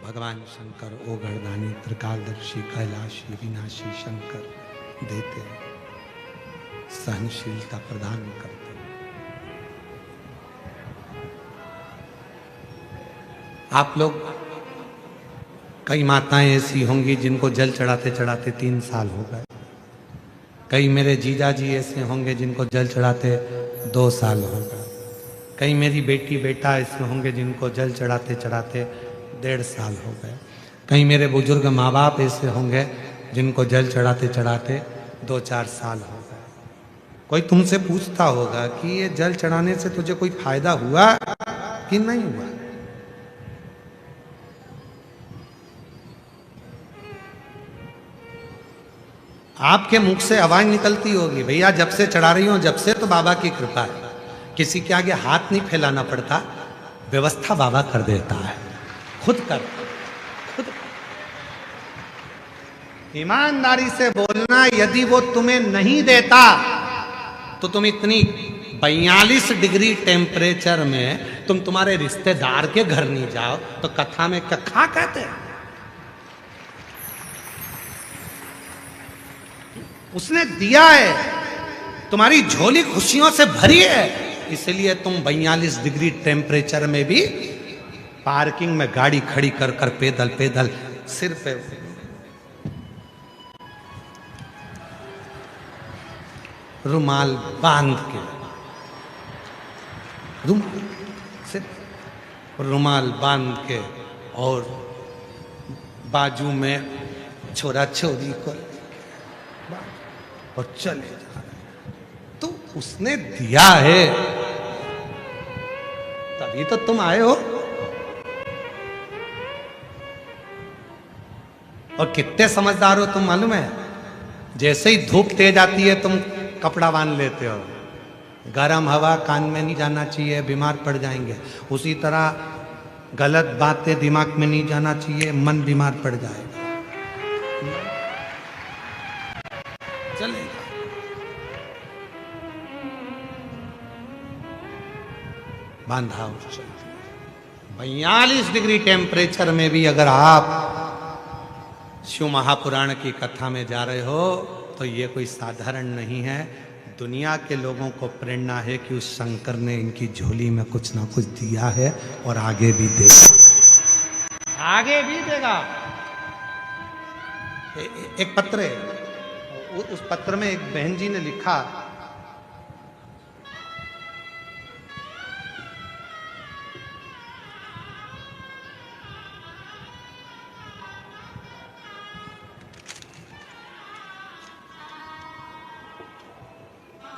भगवान शंकर ओगरदानी त्रिकालदर्शी कैलाशी विनाशी शंकर देते हैं, सहनशीलता प्रदान करते हैं। आप लोग, कई माताएं ऐसी होंगी जिनको जल चढ़ाते चढ़ाते 3 साल हो गए, कई मेरे जीजा जी ऐसे होंगे जिनको जल चढ़ाते 2 साल हो गए, कई मेरी बेटी बेटा ऐसे होंगे जिनको जल चढ़ाते चढ़ाते 1.5 साल हो गए, कई मेरे बुजुर्ग माँ बाप ऐसे होंगे जिनको जल चढ़ाते चढ़ाते 2-4 साल हो गए। कोई तुमसे पूछता होगा कि ये जल चढ़ाने से तुझे कोई फायदा हुआ कि नहीं हुआ? आपके मुख से आवाज निकलती होगी, भैया जब से चढ़ा रही हो जब से तो बाबा की कृपा है। किसी के आगे हाथ नहीं फैलाना पड़ता, व्यवस्था बाबा कर देता है, खुद कर, खुद। ईमानदारी से बोलना, यदि वो तुम्हें नहीं देता तो तुम इतनी 42 डिग्री टेम्परेचर में तुम तुम्हारे रिश्तेदार के घर नहीं जाओ तो कथा में कखा कहते हैं। उसने दिया है, तुम्हारी झोली खुशियों से भरी है, इसलिए तुम 42 डिग्री टेम्परेचर में भी पार्किंग में गाड़ी खड़ी कर कर पैदल पैदल सिर पे रुमाल बांध के, रुमाल बांध के और बाजू में छोरा छोरी को और चले जा रहे। तो उसने दिया है तभी तो तुम आए हो। और कितने समझदार हो तुम मालूम है? जैसे ही धूप तेज आती है तुम कपड़ा बांध लेते हो। गर्म हवा कान में नहीं जाना चाहिए, बीमार पड़ जाएंगे। उसी तरह गलत बातें दिमाग में नहीं जाना चाहिए, मन बीमार पड़ जाएगा। चलेगा। बांधा 42 डिग्री टेम्परेचर में भी अगर आप शिव महापुराण की कथा में जा रहे हो तो ये कोई साधारण नहीं है। दुनिया के लोगों को प्रेरणा है कि उस शंकर ने इनकी झोली में कुछ ना कुछ दिया है और आगे भी देगा, आगे भी देगा। एक पत्र है, उस पत्र में एक बहन जी ने लिखा,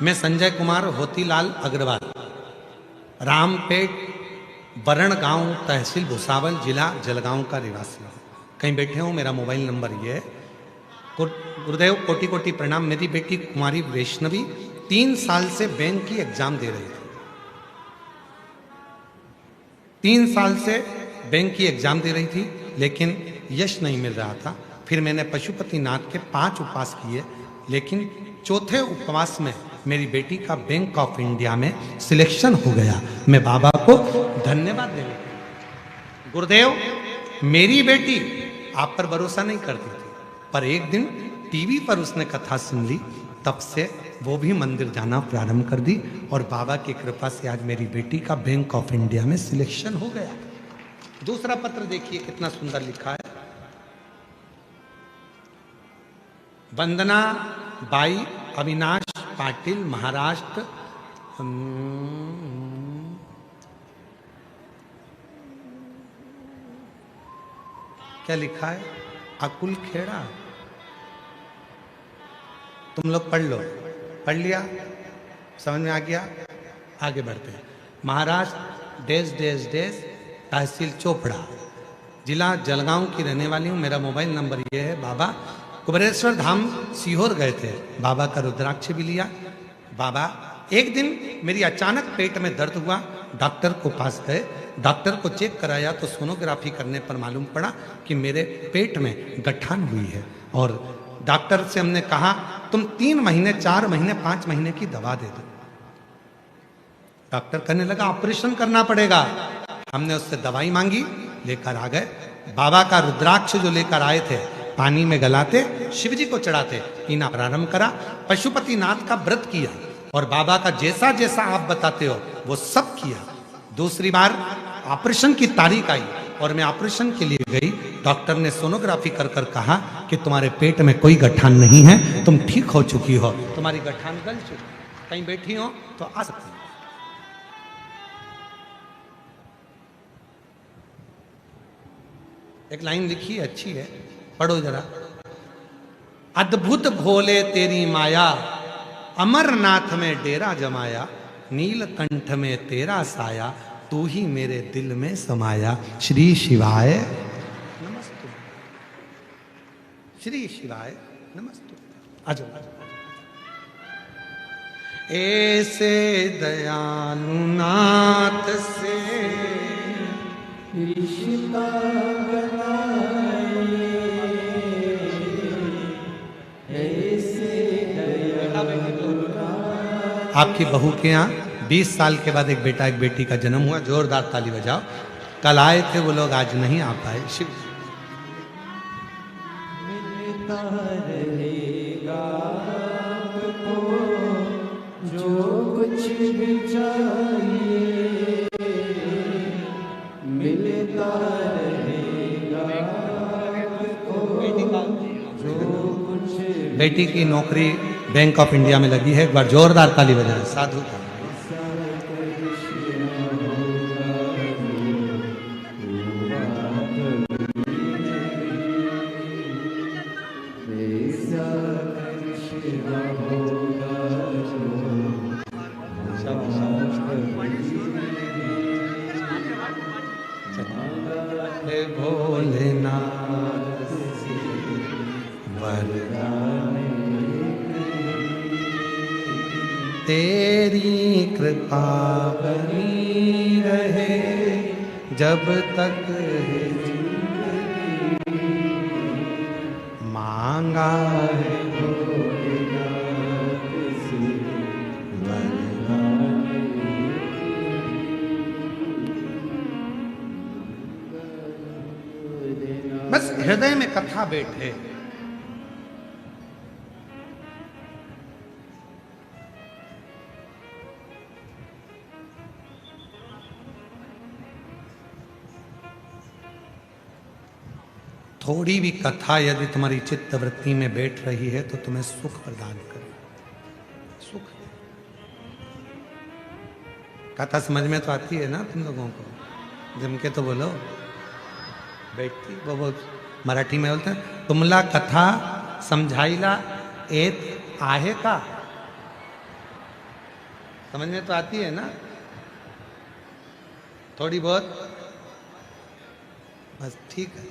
मैं संजय कुमार होतीलाल अग्रवाल, रामपेट बरण गांव, तहसील भुसावल, जिला जलगांव का निवासी हूँ। कहीं बैठे हूँ, मेरा मोबाइल नंबर ये है। गुरुदेव कोटि कोटि प्रणाम। मेरी बेटी कुमारी वैष्णवी 3 साल से बैंक की एग्जाम दे रही थी। 3 साल से बैंक की एग्जाम दे रही थी, लेकिन यश नहीं मिल रहा था। फिर मैंने पशुपतिनाथ के 5 उपवास किए, लेकिन चौथे उपवास में मेरी बेटी का बैंक ऑफ इंडिया में सिलेक्शन हो गया। मैं बाबा को धन्यवाद देने। गुरुदेव, मेरी बेटी आप पर भरोसा नहीं करती थी, पर एक दिन टीवी पर उसने कथा सुन ली, तब से वो भी मंदिर जाना प्रारंभ कर दी और बाबा की कृपा से आज मेरी बेटी का बैंक ऑफ इंडिया में सिलेक्शन हो गया। दूसरा पत्र देखिए कितना सुंदर लिखा है। वंदना बाई अविनाश पाटिल, महाराष्ट्र। क्या लिखा है? अकुल खेड़ा। तुम लोग पढ़ लो। पढ़ लिया? समझ में आ गया? आगे बढ़ते हैं। महाराष्ट्र डेस डेस डेस, तहसील चोपड़ा, जिला जलगांव की रहने वाली हूँ। मेरा मोबाइल नंबर ये है। बाबा कुबेरेश्वर धाम सीहोर गए थे, बाबा का रुद्राक्ष भी लिया। बाबा, एक दिन मेरी अचानक पेट में दर्द हुआ, डॉक्टर को पास गए, डॉक्टर को चेक कराया तो सोनोग्राफी करने पर मालूम पड़ा कि मेरे पेट में गठान हुई है। और डॉक्टर से हमने कहा तुम 3 महीने 4 महीने 5 महीने की दवा दे दो। डॉक्टर कहने लगा ऑपरेशन करना पड़ेगा। हमने उससे दवाई मांगी, लेकर आ गए। बाबा का रुद्राक्ष जो लेकर आए थे, पानी में गलाते, शिव जी को चढ़ाते, पीना प्रारंभ करा। पशुपतिनाथ का व्रत किया और बाबा का जैसा जैसा आप बताते हो वो सब किया। दूसरी बार ऑपरेशन की तारीख आई और मैं ऑपरेशन के लिए गई। डॉक्टर ने सोनोग्राफी कर कर कहा कि तुम्हारे पेट में कोई गठान नहीं है, तुम ठीक हो चुकी हो, तुम्हारी गठान गल चुकी। कहीं बैठी हो तो आ सकती हो। एक लाइन लिखी है, अच्छी है, पढ़ो जरा। अद्भुत भोले तेरी माया, अमरनाथ में डेरा जमाया, नीलकंठ में तेरा साया, तू ही मेरे दिल में समाया। श्री शिवाय नमस्तु, श्री शिवाय नमस्तु। आजो ऐसे दयालु नाथ से रिश्ता बनाए, ऐसे आपकी बहू के यहाँ 20 साल के बाद एक बेटा एक बेटी का जन्म हुआ। जोरदार ताली बजाओ। कल आए थे वो लोग, आज नहीं आ पाए। शिव मिलता रहेगा आपको जो कुछ भी चाहिए, मिलता रहेगा आपको जो कुछ। बेटी की नौकरी बैंक ऑफ इंडिया में लगी है। एक बार जोरदार ताली बजाएं। साधु का भोलेनाथ वरदान तेरी कृपा बनी रहे जब तक है जिंदगी, मांगा है बस हृदय में कथा बैठे। थोड़ी भी कथा यदि तुम्हारी चित्त वृत्ति में बैठ रही है तो तुम्हें सुख प्रदान करे। सुख कथा समझ में तो आती है ना तुम लोगों को? जम के तो बोलो। बैठती वो मराठी में बोलते हैं तुमला कथा समझाईला एत आहे का। समझ में तो आती है ना थोड़ी बहुत? बस ठीक है।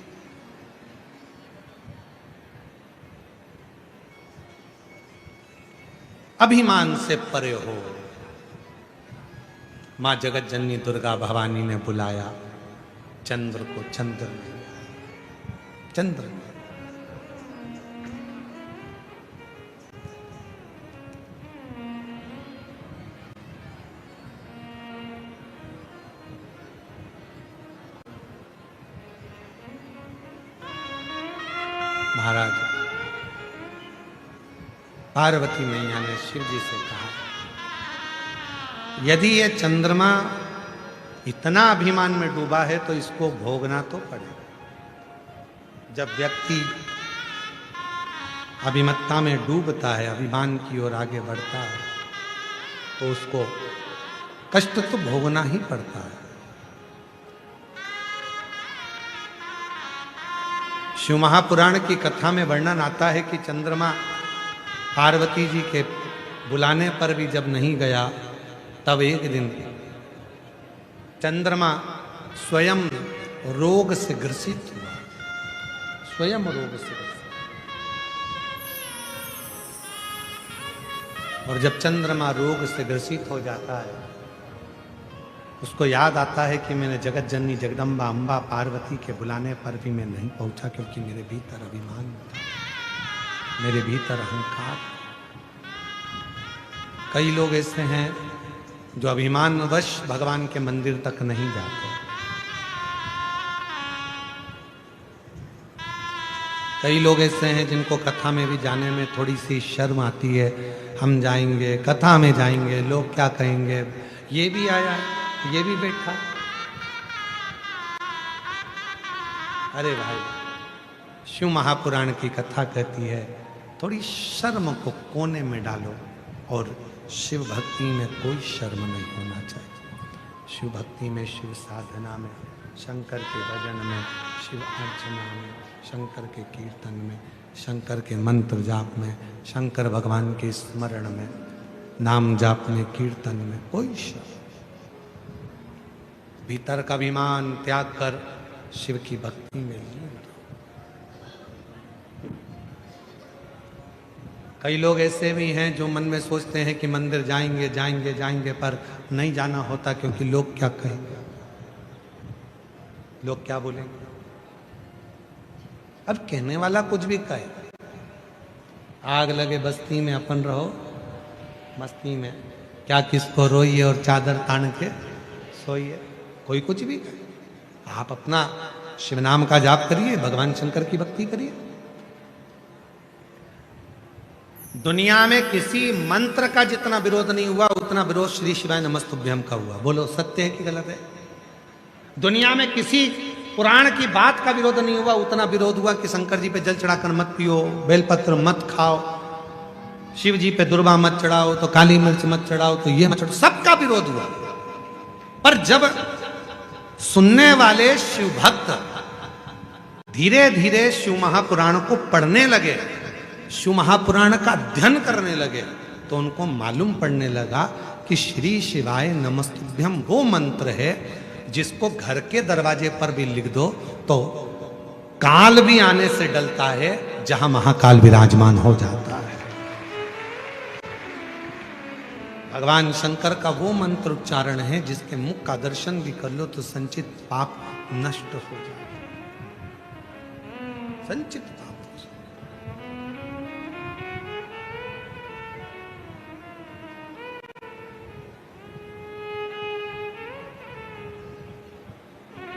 अभिमान से परे हो। मां जगत जननी दुर्गा भवानी ने बुलाया चंद्र को चंद्र में। चंद्र में महाराज पार्वती मैया ने शिव जी से कहा यदि ये चंद्रमा इतना अभिमान में डूबा है तो इसको भोगना तो पड़ेगा। जब व्यक्ति अभिमत्ता में डूबता है, अभिमान की ओर आगे बढ़ता है, तो उसको कष्ट तो भोगना ही पड़ता है। शिव महापुराण की कथा में वर्णन आता है कि चंद्रमा पार्वती जी के बुलाने पर भी जब नहीं गया, तब एक दिन चंद्रमा स्वयं रोग से ग्रसित हुआ। स्वयं रोग से ग्रसित। और जब चंद्रमा रोग से ग्रसित हो जाता है, उसको याद आता है कि मैंने जगत जननी जगदम्बा अम्बा पार्वती के बुलाने पर भी मैं नहीं पहुंचा, क्योंकि मेरे भीतर अभिमान था, मेरे भीतर अहंकार। कई लोग ऐसे हैं जो अभिमानवश भगवान के मंदिर तक नहीं जाते। कई लोग ऐसे हैं जिनको कथा में भी जाने में थोड़ी सी शर्म आती है। हम जाएंगे, कथा में जाएंगे, लोग क्या कहेंगे, ये भी आया, ये भी बैठा। अरे भाई, शिव महापुराण की कथा कहती है थोड़ी शर्म को कोने में डालो। और शिव भक्ति में कोई शर्म नहीं होना चाहिए। शिव भक्ति में, शिव साधना में, शंकर के भजन में, शिव अर्चना में, शंकर के कीर्तन में, शंकर के मंत्र जाप में, शंकर भगवान के स्मरण में, नाम जाप में, कीर्तन में कोई शर्म। भीतर का अभिमान त्याग कर शिव की भक्ति में लीन रहो। कई लोग ऐसे भी हैं जो मन में सोचते हैं कि मंदिर जाएंगे जाएंगे जाएंगे, पर नहीं जाना होता क्योंकि लोग क्या कहेंगे, लोग क्या बोलेंगे। अब कहने वाला कुछ भी कहे, आग लगे बस्ती में अपन रहो मस्ती में, क्या किसको रोइए और चादर तान के सोइए। कोई कुछ भी कहे, आप अपना शिव नाम का जाप करिए, भगवान शंकर की भक्ति करिए। दुनिया में किसी मंत्र का जितना विरोध नहीं हुआ, उतना विरोध श्री शिवाय नमस्तुभ्यम का हुआ। बोलो सत्य है कि गलत है? दुनिया में किसी पुराण की बात का विरोध नहीं हुआ, उतना विरोध हुआ कि शंकर जी पे जल चढ़ाकर मत पियो, बेलपत्र मत खाओ, शिव जी पे दुर्वा मत चढ़ाओ, तो काली मिर्च मत चढ़ाओ, तो ये मत चढ़ाओ, सबका विरोध हुआ। पर जब सुनने वाले शिव भक्त धीरे धीरे शिव महापुराण को पढ़ने लगे, शिव महापुराण का अध्ययन करने लगे, तो उनको मालूम पड़ने लगा कि श्री शिवाय नमस्तुभ्यम वो मंत्र है जिसको घर के दरवाजे पर भी लिख दो तो काल भी आने से डलता है, जहां महाकाल विराजमान हो जाता है। भगवान शंकर का वो मंत्र उच्चारण है जिसके मुख का दर्शन भी कर लो तो संचित पाप नष्ट हो जाए। संचित पाप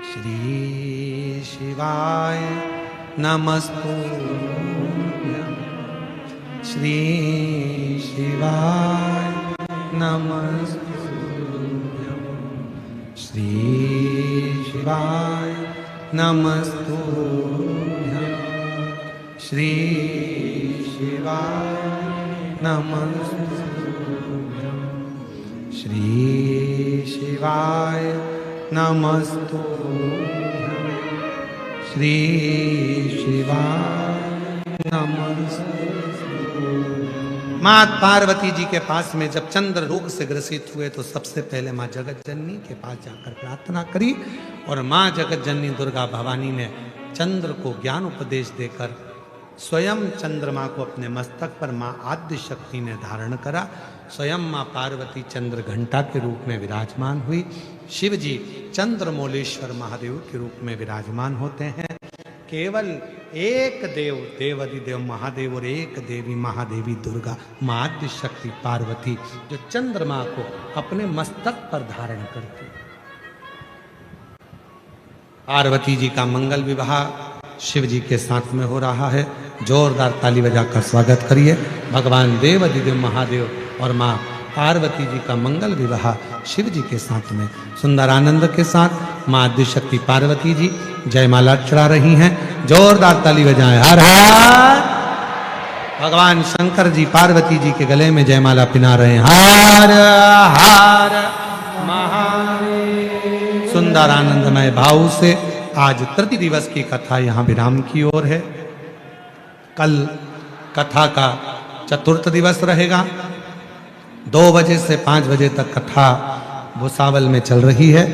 श्री शिवाय नमस्तुभ्यं श्री शिवाय नमस्तुभ्यं श्री शिवाय नमस्तुभ्यं श्री शिवाय नमस्तुभ्यं श्री शिवाय नमस्तुभ्यं श्री शिवाय नमस्तुभ्यं। माँ पार्वती जी के पास में जब चंद्र रोग से ग्रसित हुए तो सबसे पहले माँ जगत जननी के पास जाकर प्रार्थना करी और माँ जगत जननी दुर्गा भवानी ने चंद्र को ज्ञान उपदेश देकर स्वयं चंद्रमा को अपने मस्तक पर माँ आद्य शक्ति ने धारण करा। स्वयं माँ पार्वती चंद्र घंटा के रूप में विराजमान हुई। शिव जी चंद्रमौलेश्वर महादेव के रूप में विराजमान होते हैं। केवल एक देव देवाधिदेव महादेव और एक देवी महादेवी दुर्गा माँ आद्य शक्ति पार्वती जो चंद्रमा को अपने मस्तक पर धारण करती। पार्वती जी का मंगल विवाह शिव जी के साथ में हो रहा है। जोरदार ताली बजाकर स्वागत करिए। भगवान देवाधिदेव महादेव और माँ पार्वती जी का मंगल विवाह शिव जी के साथ में सुंदर आनंद के साथ माँ आद्य शक्ति पार्वती जी जयमाला चढ़ा रही हैं। जोरदार ताली बजाएं। हर हर। भगवान शंकर जी पार्वती जी के गले में जयमाला पिना रहे हैं। हर हर महादेव। सुंदर आनंदमय भाव से आज तृतीय दिवस की कथा यहाँ विराम की ओर है। कल कथा का चतुर्थ दिवस रहेगा। 2 बजे से 5 बजे तक कथा भुसावल में चल रही है।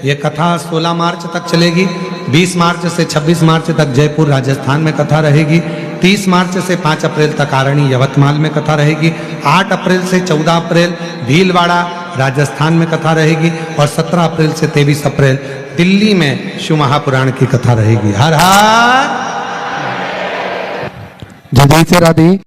ये कथा 16 मार्च तक चलेगी। 20 मार्च से 26 मार्च तक जयपुर राजस्थान में कथा रहेगी। 30 मार्च से 5 अप्रैल तक आरणी यवतमाल में कथा रहेगी। 8 अप्रैल से 14 अप्रैल भीलवाड़ा राजस्थान में कथा रहेगी और 17 अप्रैल से 23 अप्रैल दिल्ली में शिव महापुराण की कथा रहेगी। हर हर। जय जय से राधे।